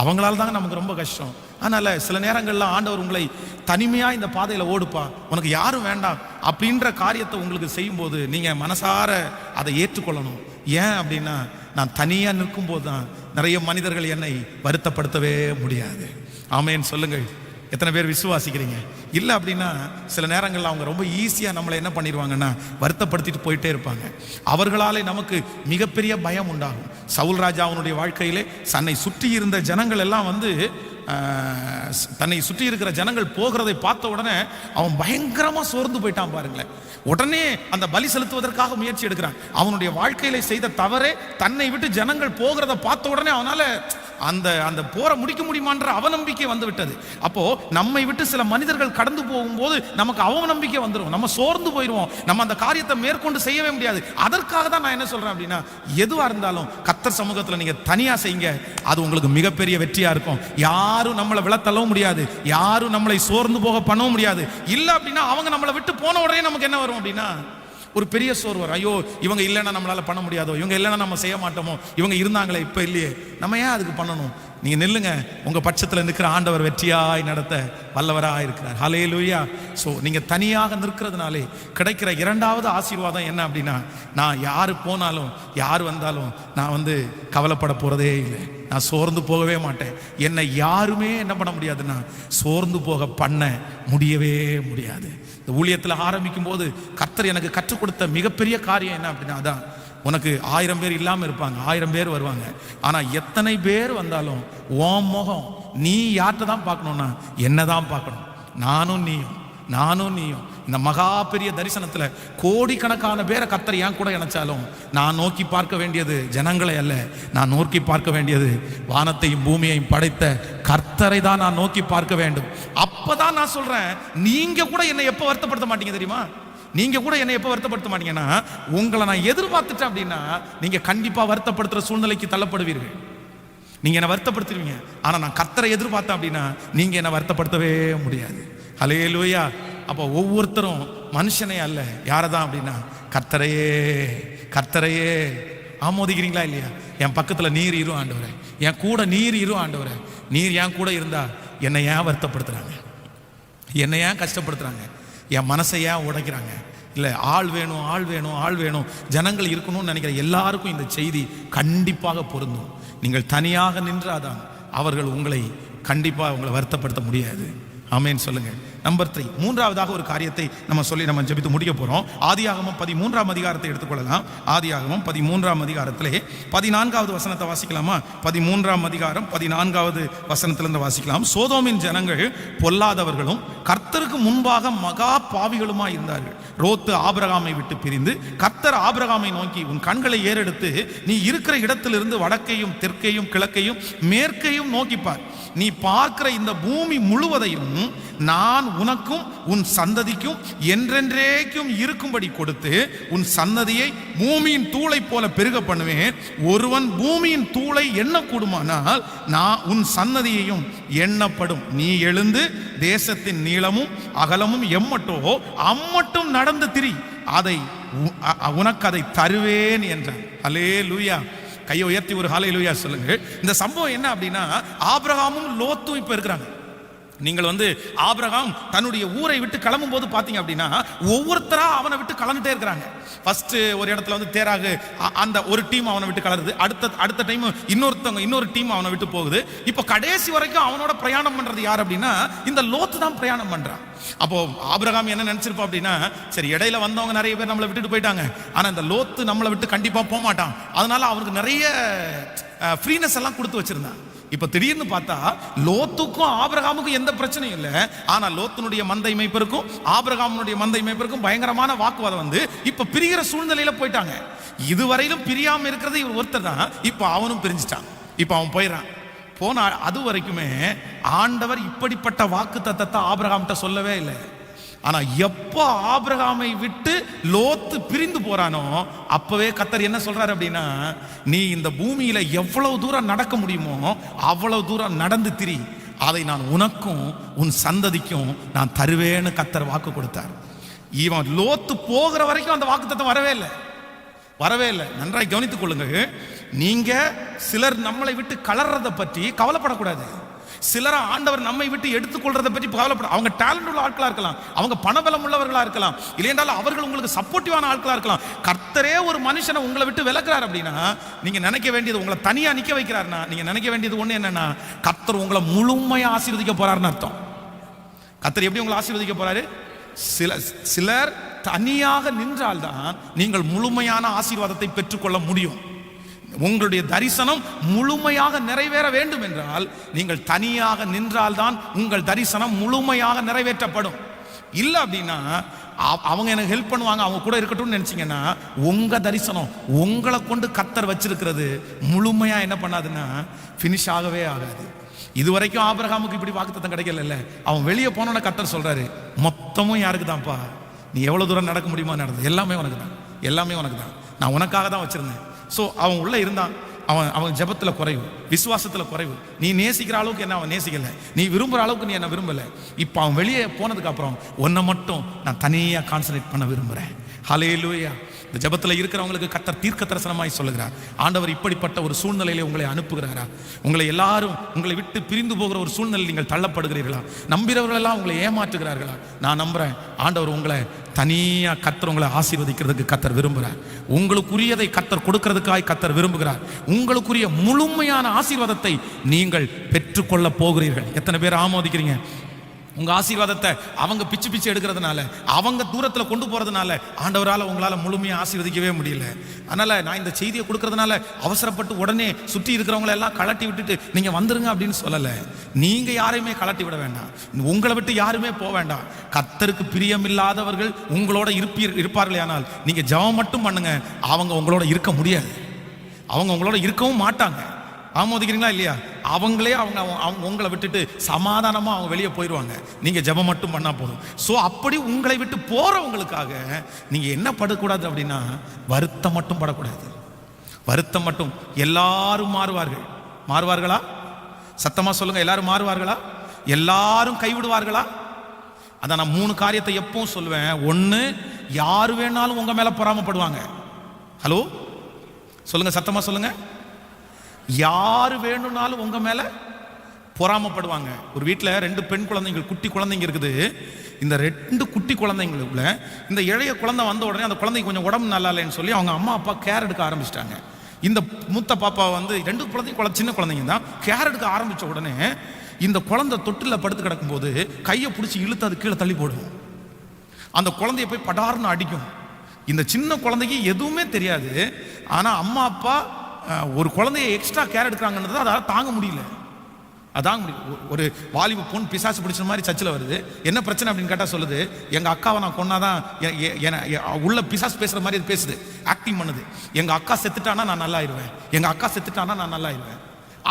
அவங்களால தாங்க நமக்கு ரொம்ப கஷ்டம். அதனால சில நேரங்கள்ல ஆண்டவர் உங்களை தனிமையா இந்த பாதையில ஓடுப்பா, உனக்கு யாரும் வேண்டாம் அப்படின்ற காரியத்தை உங்களுக்கு செய்யும் போது நீங்க மனசார அதை ஏற்றுக்கொள்ளணும். ஏன் அப்படின்னா, நான் தனியா நிற்கும் போது தான் நிறைய மனிதர்கள் என்னை வருத்தப்படுத்தவே முடியாது. ஆமேன்னு சொல்லுங்கள். எத்தனை பேர் விசுவாசிக்கிறீங்க? இல்லை அப்படின்னா சில நேரங்களில் அவங்க ரொம்ப ஈஸியாக நம்மளை என்ன பண்ணிடுவாங்கன்னா வருத்தப்படுத்திட்டு போயிட்டே இருப்பாங்க. அவர்களாலே நமக்கு மிகப்பெரிய பயம் உண்டாகும். சவுல் ராஜா அவனுடைய வாழ்க்கையிலே தன்னை சுற்றி இருந்த ஜனங்கள் எல்லாம் தன்னை சுற்றி இருக்கிற ஜனங்கள் போகிறதை பார்த்த உடனே அவன் பயங்கரமா சோர்ந்து போயிட்டான் பாருங்களேன். உடனே அந்த பலி செலுத்துவதற்காக முயற்சி எடுக்கிறான். அவனுடைய வாழ்க்கையில செய்த தவறே தன்னை விட்டு ஜனங்கள் போகிறத பார்த்த உடனே அவனால அந்த போரை முடிக்க முடியுமான்ற அவநம்பிக்கை வந்து விட்டது. அப்போ நம்மை விட்டு சில மனிதர்கள் கடந்து போகும்போது நமக்கு அவநம்பிக்கை வந்துடும், நம்ம சோர்ந்து போயிடுவோம், நம்ம அந்த காரியத்தை மேற்கொண்டு செய்யவே முடியாது. அதற்காக தான் நான் என்ன சொல்றேன் அப்படின்னா, எதுவா இருந்தாலும் கர்த்தர் சமூகத்தில் நீங்க தனியா செய்யுங்க, அது உங்களுக்கு மிகப்பெரிய வெற்றியா இருக்கும். யாரும் நம்மளை விழத்தள்ளவும் முடியாது, யாரும் நம்மளை சோர்ந்து போக பண்ணவும் முடியாது. இல்லை அப்படின்னா அவங்க நம்மளை விட்டு போன உடனே நமக்கு என்ன வரும் அப்படின்னா ஒரு பெரிய சோர்வு வரும். ஐயோ, இவங்க இல்லைன்னா நம்மளால பண்ண முடியாதோ, இவங்க இல்லைன்னா நம்ம செய்ய மாட்டோமோ, இவங்க இருந்தாங்களே இப்ப இல்லையே, நம்ம ஏன் அதுக்கு பண்ணணும்? நீங்க நில்லுங்க, உங்க பட்சத்தில் நிற்கிற ஆண்டவர் வெற்றியாய் நடத்த வல்லவராய் இருக்கிறார். ஹல்லேலூயா. ஸோ நீங்க தனியாக நிற்கிறதுனாலே கிடைக்கிற இரண்டாவது ஆசீர்வாதம் என்ன அப்படின்னா, நான் யாரு போனாலும் யார் வந்தாலும் நான் கவலைப்பட போறதே இல்லை, நான் சோர்ந்து போகவே மாட்டேன். என்னை யாருமே என்ன பண்ண முடியாதுன்னா சோர்ந்து போக பண்ண முடியவே முடியாது. இந்த ஊழியத்தில் ஆரம்பிக்கும் போது கர்த்தர் எனக்கு கற்றுக் கொடுத்த மிகப்பெரிய காரியம் என்ன அப்படின்னா, அதான் உனக்கு 1000 பேர் இல்லாமல் இருப்பாங்க, 1000 பேர் வருவாங்க, ஆனால் எத்தனை பேர் வந்தாலும் உன் முகம் நீ யார்கிட்ட தான் பார்க்கணும்னா என்ன தான் பார்க்கணும். நானும் நீயும் இந்த மகா பெரிய தரிசனத்தில் கோடிக்கணக்கான பேரை கர்த்தர் ஏன் கூட இணைச்சாலும் நான் நோக்கி பார்க்க வேண்டியது ஜனங்களை அல்ல, நான் நோக்கி பார்க்க வேண்டியது வானத்தையும் பூமியையும் படைத்த கர்த்தரை தான் நான் நோக்கி பார்க்க வேண்டும். அப்பதான் நான் சொல்றேன், நீங்க கூட என்னை எப்போ வருத்தப்படுத்த மாட்டீங்க தெரியுமா? நீங்க கூட என்னை எப்போ வருத்தப்படுத்த மாட்டீங்கன்னா, உங்களை நான் எதிர்பார்த்துட்டேன் அப்படின்னா நீங்க கண்டிப்பா வருத்தப்படுத்துற சூழ்நிலைக்கு தள்ளப்படுவீர்கள். நீங்க என்ன வருத்தப்படுத்துவீங்க, ஆனா நான் கர்த்தரை எதிர்பார்த்தேன் அப்படின்னா நீங்க என்ன வருத்தப்படுத்தவே முடியாது. ஹல்லேலூயா. அப்போ ஒவ்வொருத்தரும் மனுஷனே அல்ல, யாரதான் அப்படின்னா கர்த்தரையே ஆமோதிக்கிறீங்களா இல்லையா? என் பக்கத்துல நீர் இரு ஆண்டவரே, என் கூட நீர் இரு ஆண்டவரே, நீர் என் கூட இருந்தா என்னை ஏன் வருத்தப்படுத்துறாங்க, என்னை ஏன் கஷ்டப்படுத்துறாங்க, என் மனசை ஏன் உடைக்கிறாங்க? இல்லை, ஆள் வேணும் ஜனங்கள் இருக்கணும்னு நினைக்கிற எல்லாருக்கும் இந்த செய்தி கண்டிப்பாக பொருந்தும். நீங்கள் தனியாக நின்றாதான் அவர்கள் உங்களை வருத்தப்படுத்த முடியாது. ஆமென் சொல்லுங்க. நம்பர் 3, மூன்றாவதாக ஒரு காரியத்தை நம்ம ஜெபித்து முடிக்க போறோம். ஆதியாகமம் 13ஆம் அதிகாரத்தை எடுத்துக்கொள்ளலாம். ஆதியாகமம் 13ஆம் அதிகாரத்திலே 14வது வசனத்தை வாசிக்கலாமா? 13ஆம் அதிகாரம் 14வது வசனத்திலிருந்து வாசிக்கலாம். சோதோமின் ஜனங்கள் பொல்லாதவர்களும் கர்த்தருக்கு முன்பாக மகா பாவிகளுமா இருந்தார்கள். லோத்து ஆபிரகாமை விட்டு பிரிந்து கர்த்தர் ஆபிரகாமை நோக்கி, உன் கண்களை ஏறெடுத்து நீ இருக்கிற இடத்திலிருந்து வடக்கையும் தெற்கையும் கிழக்கையும் மேற்கையும் நோக்கிப்பார். நீ பார்க்கிற இந்த பூமி முழுவதையும் நான் உனக்கும் உன் சந்ததிக்கும் என்றென்றைக்கும் இருக்கும்படி கொடுத்து உன் சந்ததியை பூமியின் தூளை போல பெருக பண்ணுவேன். ஒருவன் பூமியின் தூளை எண்ணக்கூடுமானால் நான் உன் சந்ததியையும் எண்ணப்படும். நீ எழுந்து தேசத்தின் நீளமும் அகலமும் எம்மட்டோ அம்மட்டும் நடந்து திரி, உனக்கு அதை தருவேன் என்றான். ஹல்லேலூயா. கையை உயர்த்தி ஒரு ஹல்லேலூயா சொல்லுங்க. இந்த சம்பவம் என்ன அப்படின்னா, ஆபிரகாமும் லோத்தும் இப்ப இருக்கிறாங்க. நீங்கள் வந்து ஆபிரகாம் தன்னுடைய ஊரை விட்டு கிளம்பும் போது பார்த்தீங்க அப்படின்னா ஒவ்வொருத்தரா அவனை விட்டு கலந்துட்டே இருக்கிறாங்க. ஃபர்ஸ்ட் ஒரு இடத்துல வந்து தேராகு அந்த ஒரு டீம் அவனை விட்டு கலருது, அடுத்த டைம் இன்னொரு டீம் அவனை விட்டு போகுது. இப்போ கடைசி வரைக்கும் அவனோட பிரயாணம் பண்றது யார் அப்படின்னா இந்த லோத்து தான் பிரயாணம் பண்றான். அப்போ ஆபிரகாம் என்ன நினைச்சிருப்பா அப்படின்னா, சரி இடையில வந்தவங்க நிறைய பேர் நம்மளை விட்டுட்டு போயிட்டாங்க, ஆனா இந்த லோத்து நம்மளை விட்டு கண்டிப்பா போக மாட்டான், அதனால அவனுக்கு நிறைய ஃப்ரீனஸ் எல்லாம் கொடுத்து வச்சிருந்தான். இப்ப திடீர்னு பார்த்தா லோத்துக்கும் ஆபிரகாமுக்கும் எந்த பிரச்சனையும் இல்லை, ஆனா லோத்துனுடைய மந்தை மேய்ப்பருக்கும் ஆபிரகாமுடைய மந்தை மேய்ப்பருக்கும் பயங்கரமான வாக்குவாதம் வந்து இப்ப பிரிகிற சூழ்நிலையில போயிட்டாங்க. இதுவரையிலும் பிரியாம இருக்கிறது இவர் ஒருத்தர் தான், இப்ப அவனும் பிரிஞ்சிட்டான். இப்ப அவன் போயிடறான். போன அது வரைக்குமே ஆண்டவர் இப்படிப்பட்ட வாக்கு தத்தத்தை ஆபிரகாம்கிட்ட சொல்லவே இல்லை. ஆனா எப்போ ஆபிரகாமை விட்டு லோத்து பிரிந்து போறானோ அப்பவே கர்த்தர் என்ன சொல்றாரு அப்படின்னா, நீ இந்த பூமியில எவ்வளவு தூரம் நடக்க முடியுமோ அவ்வளவு தூரம் நடந்து திரி, அதை நான் உனக்கும் உன் சந்ததிக்கும் நான் தருவேன்னு கர்த்தர் வாக்கு கொடுத்தார். இவன் லோத்து போகிற வரைக்கும் அந்த வாக்குத்தத்தம் வரவே இல்லை. நன்றாய் கவனித்துக் கொள்ளுங்க. நீங்க சிலர் நம்மளை விட்டு கலர்றதை பற்றி கவலைப்படக்கூடாது. சிலரை ஆண்டவர் நம்மை விட்டு எடுத்துக்கொள்றதை பற்றி கவலைப்பட, அவங்க டேலண்ட் உள்ள ஆட்களா இருக்கலாம், அவங்க பணபலம் உள்ளவர்களா இருக்கலாம், இல்லையென்றால் அவர்கள் உங்களுக்கு சப்போர்ட்டிவான ஆட்களா இருக்கலாம். கர்த்தரே ஒரு மனுஷனை உங்களை விட்டு விலக்குறார் அப்படின்னா நீங்க நினைக்க வேண்டியது, உங்களை தனியா நிக்க வைக்கிறாருன்னா நீங்க நினைக்க வேண்டியது ஒண்ணு என்னன்னா, கர்த்தர் உங்களை முழுமையா ஆசீர்வதிக்க போறாருன்னு அர்த்தம். கர்த்தர் எப்படி உங்களை ஆசீர்வதிக்க போறாரு? சிலர் தனியாக நின்றால்தான் நீங்கள் முழுமையான ஆசீர்வாதத்தை பெற்றுக்கொள்ள முடியும். உங்களுடைய தரிசனம் முழுமையாக நிறைவேற வேண்டும் என்றால் நீங்கள் தனியாக நின்றால்தான் உங்கள் தரிசனம் முழுமையாக நிறைவேற்றப்படும். இல்லை அப்படின்னா அவங்க எனக்கு ஹெல்ப் பண்ணுவாங்க, அவங்க கூட இருக்கட்டும்னு நினைச்சீங்கன்னா உங்க தரிசனம் உங்களை கொண்டு கர்த்தர் வச்சிருக்கிறது முழுமையா என்ன பண்ணாதுன்னா ஃபினிஷ் ஆகவே ஆகாது. இதுவரைக்கும் ஆபிரகாமுக்கு இப்படி வாக்குத்தத்தம் கிடைக்கல. அவன் வெளியே போனோன்னு கர்த்தர் சொல்றாரு, மொத்தமும் யாருக்கு தான்ப்பா, நீ எவ்வளவு தூரம் நடக்க முடியுமா நடந்தது எல்லாமே உனக்கு தான், நான் உனக்காக தான் வச்சிருந்தேன். ஸோ அவன் உள்ள இருந்தான். அவன் ஜெபத்துல குறைவு, விசுவாசத்துல குறைவு. நீ நேசிக்கிற அளவுக்கு என்ன அவன் நேசிக்கல, நீ விரும்புற அளவுக்கு நீ என்ன விரும்பல. இப்போ அவன் வெளியே போனதுக்கு அப்புறம் உன்னை மட்டும் நான் தனியா கான்சன்ட்ரேட் பண்ண விரும்புறேன். ஹல்லேலூயா. இந்த ஜெபத்தில் இருக்கிறவங்களுக்கு கர்த்தர் தீர்க்க தரிசனமாய் சொல்லுகிறார், ஆண்டவர் இப்படிப்பட்ட ஒரு சூழ்நிலையில உங்களை அனுப்புகிறாரா? உங்களை எல்லாரும் உங்களை விட்டு பிரிந்து போகிற ஒரு சூழ்நிலை நீங்கள் தள்ளப்படுகிறீர்களா? நம்புகிறவர்கள் எல்லாம் உங்களை ஏமாற்றுகிறார்களா? நான் நம்புறேன் ஆண்டவர் உங்களை தனியா கர்த்தர் உங்களை ஆசீர்வதிக்கிறதுக்கு கர்த்தர் விரும்புகிறார். உங்களுக்குரியதை கர்த்தர் கொடுக்கிறதுக்காய் கர்த்தர் விரும்புகிறார். உங்களுக்குரிய முழுமையான ஆசீர்வாதத்தை நீங்கள் பெற்றுக்கொள்ள போகிறீர்கள். எத்தனை பேர் ஆமோதிக்கிறீங்க? உங்க ஆசீர்வாதத்தை அவங்க பிச்சு எடுக்கிறதுனால, அவங்க தூரத்துல கொண்டு போறதுனால ஆண்டவரால் உங்களால முழுமையா ஆசீர்வதிக்கவே முடியல. அதனால நான் இந்த செய்தியை கொடுக்கறதுனால அவசரப்பட்டு உடனே சுற்றி இருக்கிறவங்களை எல்லாம் கலட்டி விட்டுட்டு நீங்க வந்துருங்க அப்படின்னு சொல்லல. நீங்க யாரையுமே கலட்டி விட வேண்டாம், உங்களை விட்டு யாருமே போக வேண்டாம். கர்த்தருக்கு பிரியமில்லாதவர்கள் உங்களோட இருப்பார்களே, ஆனால் நீங்க ஜெபம் மட்டும் பண்ணுங்க, அவங்க உங்களோட இருக்க முடியாது, அவங்க உங்களோட இருக்கவும் மாட்டாங்க. ஆமோதிக்கிறீங்களா இல்லையா? அவங்களே அவங்க உங்களை விட்டுட்டு சமாதானமா அவங்க வெளியே போயிடுவாங்க, நீங்க ஜெபம் மட்டும் பண்ணா போதும். ஸோ அப்படி உங்களை விட்டு போறவங்களுக்காக நீங்க என்ன படக்கூடாது அப்படின்னா வருத்தம் மட்டும் படக்கூடாது. வருத்தம் மட்டும். எல்லாரும் மாறுவார்களா? சத்தமா சொல்லுங்க, எல்லாரும் மாறுவார்களா? எல்லாரும் கைவிடுவார்களா? அதான் நான் 3 காரியத்தை எப்பவும் சொல்லுவேன். ஒண்ணு, யாரு வேணாலும் உங்க மேல பொறாமப்படுவாங்க. ஹலோ சொல்லுங்க, சத்தமா சொல்லுங்க. யாரு வேணும்னாலும் உங்க மேல பொறாமப்படுவாங்க. ஒரு வீட்டில் 2 பெண் குழந்தைகள், குட்டி குழந்தைங்க இருக்குது. இந்த 2 குட்டி குழந்தைங்களுக்குள்ள இந்த இளைய குழந்தை வந்த உடனே அந்த குழந்தைக்கு கொஞ்சம் உடம்பு நல்லா இல்லைன்னு சொல்லி அவங்க அம்மா அப்பா கேர் எடுக்க ஆரம்பிச்சிட்டாங்க. இந்த மூத்த பாப்பா வந்து 2 குழந்தைங்க சின்ன குழந்தைங்க தான், கேர் எடுக்க ஆரம்பிச்ச உடனே இந்த குழந்தை தொட்டில படுத்து கிடக்கும் போது கையை பிடிச்சி இழுத்து அது கீழே தள்ளி போடும். அந்த குழந்தைய போய் படார்னு அடிக்கும். இந்த சின்ன குழந்தைக்கு எதுவுமே தெரியாது. ஆனா அம்மா அப்பா ஒரு குழந்தைய எக்ஸ்ட்ரா கேர் எடுக்கிறாங்கன்றது அதால் தாங்க முடியல. ஒரு வாலிபு பொண்ணு பிசாசு பிடிச்ச மாதிரி சர்ச்சில் வருது. என்ன பிரச்சனை அப்படின்னு கேட்டால் சொல்லுது, எங்கள் அக்காவை நான் கொன்னாதான் உள்ள பிசாசு பேசுகிற மாதிரி அது பேசுது, ஆக்டிங் பண்ணுது. எங்கள் அக்கா செத்துட்டானா நான் நல்லாயிருவேன்.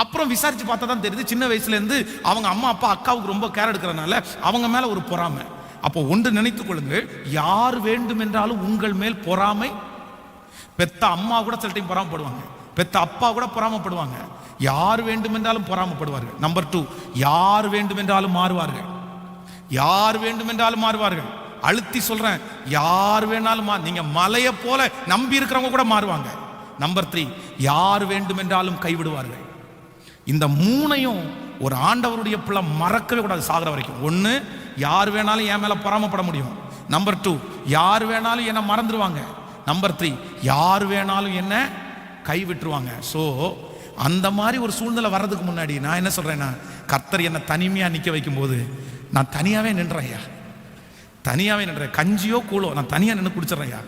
அப்புறம் விசாரித்து பார்த்தா தான் தெரியுது, சின்ன வயசுலேருந்து அவங்க அம்மா அப்பா அக்காவுக்கு ரொம்ப கேர் எடுக்கிறதுனால அவங்க மேலே ஒரு பொறாமை. அப்போ ஒன்று நினைத்துக் கொள்ளுங்கள், யார் வேண்டும் என்றாலும் உங்கள் மேல் பொறாமை. பெத்த அம்மா கூட சில டைம் பொறாமப்படுவாங்க, பெத்த அப்பா கூட பொறாமப்படுவாங்க. யார் வேண்டும் என்றாலும் பொறாமப்படுவார்கள். நம்பர் 2, யார் வேண்டும் என்றாலும் மாறுவார்கள். அழுத்தி சொல்றேன், யார் வேணாலும் நீங்க மலையை போல நம்பி இருக்கிறவங்க கூட மாறுவாங்க. நம்பர் 3, யார் வேண்டும் என்றாலும் கைவிடுவார்கள். இந்த 3ஐயும் ஒரு ஆண்டவருடைய பிள்ளை மறக்கவே கூடாது சாகிற வரைக்கும். ஒன்று, யார் வேணாலும் என் மேலே பொறாமப்பட முடியும். நம்பர் 2, யார் வேணாலும் என்னை மறந்துடுவாங்க. நம்பர் 3, யார் வேணாலும் என்ன கை விட்டுருவாங்க. ஸோ அந்த மாதிரி ஒரு சூழ்நிலை வர்றதுக்கு முன்னாடி நான் என்ன சொல்கிறேன்னா, கர்த்தர் என்னை தனிமையாக நிற்க வைக்கும்போது நான் தனியாகவே நின்றேன் ஐயா, தனியாகவே நின்றேன். கஞ்சியோ கூழோ நான் தனியாக நின்று குடிச்சிட்றேன் ஐயா.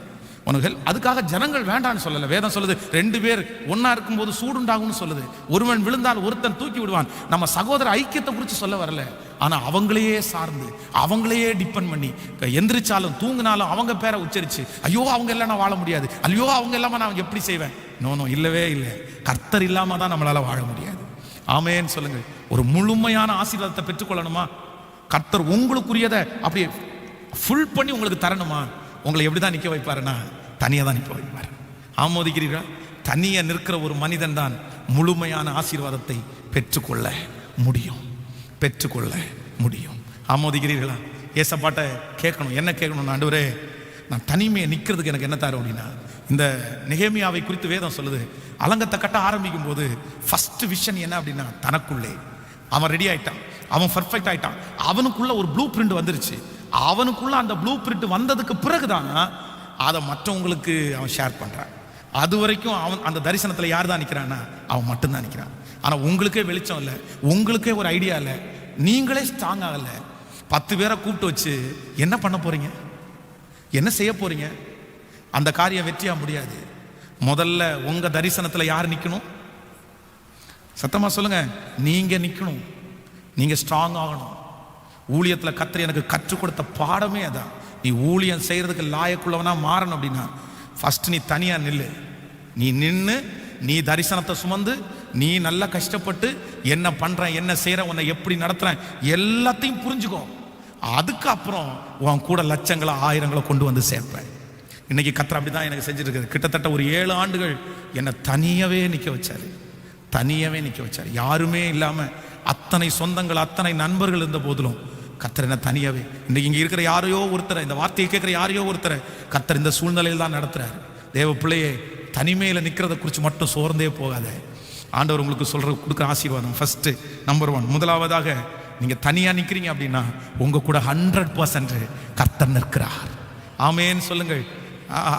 உனக்கு அதுக்காக ஜனங்கள் வேண்டான்னு சொல்லலை. வேதம் சொல்லுது 2 பேர் ஒன்றா இருக்கும்போது சூடுண்டாகும்னு சொல்லுது. ஒருவன் விழுந்தால் ஒருத்தன் தூக்கி விடுவான். நம்ம சகோதர ஐக்கியத்தை குறித்து சொல்ல வரல, ஆனால் அவங்களையே சார்ந்து அவங்களையே டிபெண்ட் பண்ணி எந்திரிச்சாலும் தூங்கினாலும் அவங்க பேரை உச்சரித்து ஐயோ அவங்க எல்லாம் நான் வாழ முடியாது, ஐயோ அவங்க இல்லாமல் நான் எப்படி செய்வேன்? நோ, இல்லவே இல்லை. கர்த்தர் இல்லாமல் தான் நம்மளால் வாழ முடியாது. ஆமேன்னு சொல்லுங்கள். ஒரு முழுமையான ஆசீர்வாதத்தை பெற்றுக்கொள்ளணுமா? கர்த்தர் உங்களுக்குரியதை அப்படியே ஃபுல் பண்ணி உங்களுக்கு தரணுமா? உங்களை எப்படி தான் நிற்க வைப்பாருன்னா தனியாக தான் நிற்க வைப்பார். ஆமோதிக்கிறீர்களா? தனியாக நிற்கிற ஒரு மனிதன் தான் முழுமையான ஆசீர்வாதத்தை பெற்றுக்கொள்ள முடியும், பெற்றுக்கொள்ள முடியும். ஆமோதிக்கிறீர்களா? ஏசப்பாட்ட கேட்கணும். என்ன கேட்கணும்? ஆண்டவரே, நான் தனிமையை நிற்கிறதுக்கு எனக்கு என்ன தரும் அப்படின்னா, இந்த நெகேமியாவை குறித்து வேதம் சொல்லுது, அலங்கத்தை கட்ட ஆரம்பிக்கும் போது ஃபர்ஸ்ட் விஷன் என்ன அப்படின்னா, தனக்குள்ளே அவன் ரெடி ஆயிட்டான், அவன் பர்ஃபெக்ட் ஆயிட்டான், அவனுக்குள்ள ஒரு ப்ளூ பிரிண்ட் வந்துருச்சு. அவனுக்குள்ள அந்த ப்ளூ பிரிண்ட் வந்ததுக்கு பிறகுதான் அதை மற்றவங்களுக்கு அவன் ஷேர் பண்றான். அது வரைக்கும் அவன் அந்த தரிசனத்தில் யார் தான் நிற்கிறான்னா அவன் மட்டும்தான் நிற்கிறான். ஆனால் உங்களுக்கே வெளிச்சம் இல்லை, உங்களுக்கே ஒரு ஐடியா இல்லை, நீங்களே ஸ்ட்ராங் ஆகலை. 10 பேரை கூப்பிட்டு வச்சு என்ன பண்ண போறீங்க, என்ன செய்ய போறீங்க? அந்த காரியம் வெற்றியாக முடியாது. முதல்ல உங்க தரிசனத்தில் யார் நிற்கணும்? சத்தமா சொல்லுங்க. நீங்க நிற்கணும், நீங்க ஸ்ட்ராங் ஆகணும். ஊழியத்தில் கர்த்தர் எனக்கு கற்றுக் கொடுத்த பாடமே அதான். நீ ஊழியம் செய்யறதுக்கு லாயக்குள்ளவனா மாறணும் அப்படின்னா ஃபர்ஸ்ட் நீ தனியாக நில்லு. நீ நின்று நீ தரிசனத்தை சுமந்து நீ நல்லா கஷ்டப்பட்டு என்ன பண்றேன், என்ன செய்யறேன், உன்னை எப்படி நடத்துறேன் எல்லாத்தையும் புரிஞ்சுக்கோ. அதுக்கப்புறம் உன் கூட லட்சங்களை ஆயிரங்களை கொண்டு வந்து சேர்ப்பேன். இன்னைக்கு கர்த்தர் அப்படிதான் எனக்கு செஞ்சுட்டு இருக்குது. கிட்டத்தட்ட ஒரு 7 ஆண்டுகள் என்னை தனியாகவே நிற்க வச்சாரு, தனியாகவே நிற்க வச்சாரு. யாருமே இல்லாமல், அத்தனை சொந்தங்கள் அத்தனை நண்பர்கள் இருந்த போதிலும் கர்த்தர் என்ன தனியாகவே. இன்னைக்கு இங்கே இருக்கிற யாரையோ ஒருத்தரை, இந்த வார்த்தையை கேட்குற யாரையோ ஒருத்தரை கர்த்தர் இந்த சூழ்நிலையில் தான் நடத்துறாரு. தேவ பிள்ளையே, தனிமையில் நிற்கிறத குறித்து மட்டும் சோர்ந்தே போகாத. ஆண்டவர் உங்களுக்கு கொடுக்குற ஆசீர்வாதம் ஃபர்ஸ்ட் நம்பர் 1. முதலாவதாக நீங்கள் தனியாக நிற்கிறீங்க அப்படின்னா உங்கள் கூட 100% கர்த்தர் நிற்கிறார். ஆமேன்னு சொல்லுங்கள்.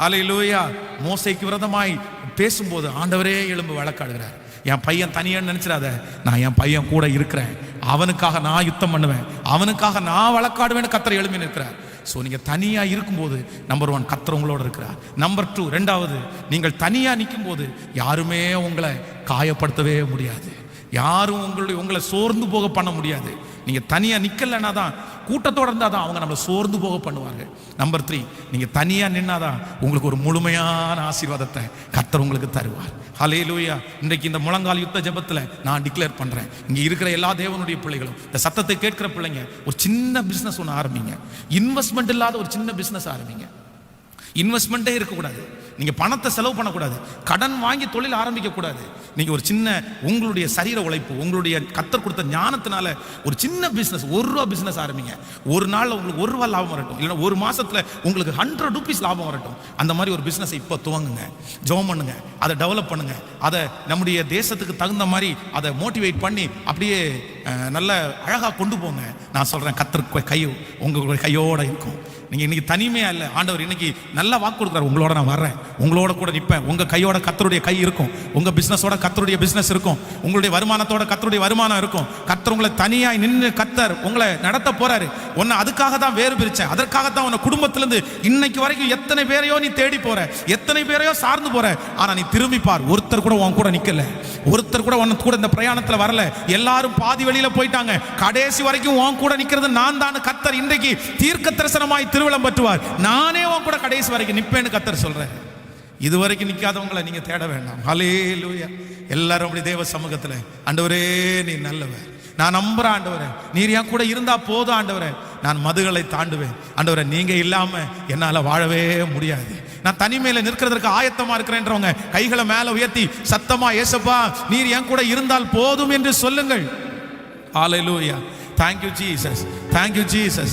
அல்லேலூயா. மோசேக்கு விரோதமாய் பேசும்போது ஆண்டவரே எழும்பு வழக்காடுகிறார். என் பையன் தனியான்னு நினைச்சிடாத, நான் என் பையன் கூட இருக்கிறேன், அவனுக்காக நான் யுத்தம் பண்ணுவேன், அவனுக்காக நான் வழக்காடுவேன்னு கர்த்தர் எழுப்பி நிற்கிறார். ஸோ நீங்கள் தனியாக இருக்கும்போது நம்பர் 1 கர்த்தர் உங்களோட இருக்கிறார். நம்பர் 2, ரெண்டாவது, நீங்கள் தனியாக நிற்கும் போது யாருமே உங்களை காயப்படுத்தவே முடியாது, யாரும் உங்களை சோர்ந்து போக பண்ண முடியாது. நீங்கள் தனியாக நிற்கலைன்னா தான், கூட்டத்தோடு இருந்தால் தான் அவங்க நம்மளை சோர்ந்து போக பண்ணுவாங்க. நம்பர் 3, நீங்கள் தனியாக நின்னாதான் உங்களுக்கு ஒரு முழுமையான ஆசீர்வாதத்தை கர்த்தர் உங்களுக்கு தருவார். ஹல்லேலூயா. இன்றைக்கு இந்த முழங்கால் யுத்த ஜெபத்தில் நான் டிக்ளேர் பண்ணுறேன், இங்கே இருக்கிற எல்லா தேவனுடைய பிள்ளைகளும், இந்த சத்தத்தை கேட்கிற பிள்ளைங்க, ஒரு சின்ன பிஸ்னஸ் ஒன்று ஆரம்பிங்க. இன்வெஸ்ட்மெண்ட் இல்லாத ஒரு சின்ன பிஸ்னஸ் ஆரம்பிங்க. இன்வெஸ்ட்மெண்ட்டே இருக்கக்கூடாது, நீங்கள் பணத்தை செலவு பண்ணக்கூடாது, கடன் வாங்கி தொழில் ஆரம்பிக்கக்கூடாது. நீங்கள் ஒரு சின்ன உங்களுடைய சரீர உழைப்பு, உங்களுடைய கர்த்தர் கொடுத்த ஞானத்தினால ஒரு சின்ன பிஸ்னஸ், ₹1 பிஸ்னஸ் ஆரம்பிங்க. ஒரு நாளில் உங்களுக்கு ₹1 லாபம் வரட்டும், இல்லைன்னா ஒரு மாதத்தில் உங்களுக்கு ₹100 லாபம் வரட்டும். அந்த மாதிரி ஒரு பிஸ்னஸை இப்போ துவங்குங்க, ஜெபம் பண்ணுங்க, அதை டெவலப் பண்ணுங்க, அதை நம்முடைய தேசத்துக்கு தகுந்த மாதிரி அதை மோட்டிவேட் பண்ணி அப்படியே நல்ல அழகாக கொண்டு போங்க. நான் சொல்கிறேன், கர்த்தர் கை உங்களுடைய கையோடு இருக்கும். நீங்கள் இன்னைக்கு தனிமையாக இல்லை, ஆண்டவர் இன்னைக்கு நல்லா வாக்கு கொடுக்குறாரு, உங்களோட நான் வர்றேன், உங்களோட கூட நிற்பேன். உங்கள் கையோட கர்த்தருடைய கை இருக்கும், உங்கள் பிஸ்னஸோட கர்த்தருடைய பிஸ்னஸ் இருக்கும், உங்களுடைய வருமானத்தோட கர்த்தருடைய வருமானம் இருக்கும். கர்த்தர் உங்களை தனியாய் நின்று கர்த்தர் உங்களை நடத்த போறாரு. உன்னை அதுக்காக தான் வேறு பிரிச்சேன், அதற்காகத்தான் உன்னை குடும்பத்திலிருந்து இன்னைக்கு வரைக்கும் எத்தனை பேரையோ நீ தேடி போற, எத்தனை பேரையோ சார்ந்து போற. ஆனா நீ திரும்பி பார், ஒருத்தர் கூட உன் கூட நிக்கல, ஒருத்தர் கூட உன் கூட இந்த பிரயாணத்தில் வரல. எல்லாரும் பாதி வெளியில போயிட்டாங்க, கடைசி வரைக்கும் உன் கூட நிக்கிறது நான் தான். கர்த்தர் இன்றைக்கு தீர்க்க தரிசனமாய் திருவிழம் பற்றுவார், நானே உன் கூட கடைசி வரைக்கும் நிப்பேன்னு கர்த்தர் சொல்றேன். இதுவரைக்கும் நிற்காதவங்களை நீங்க தேட வேண்டாம். ஹல்லேலூயா. எல்லாரும் அப்படி தேவ சமூகத்தில், ஆண்டவரே நீ நல்லவர், நான் நம்புறேன் ஆண்டவரே, நீர் என் கூட இருந்தா போதும் ஆண்டவரே, நான் மதுகளை தாண்டுவேன் ஆண்டவரே, நீங்க இல்லாம என்னால வாழவே முடியாது, நான் தனிமையில நிற்கிறதுக்கு ஆயத்தமா இருக்கிறேன்றவங்க கைகளை மேல உயர்த்தி சத்தமா, ஏசப்பா நீர் என் கூட இருந்தால் போதும் என்று சொல்லுங்கள். ஹல்லேலூயா. Thank you Jesus. Thank you Jesus.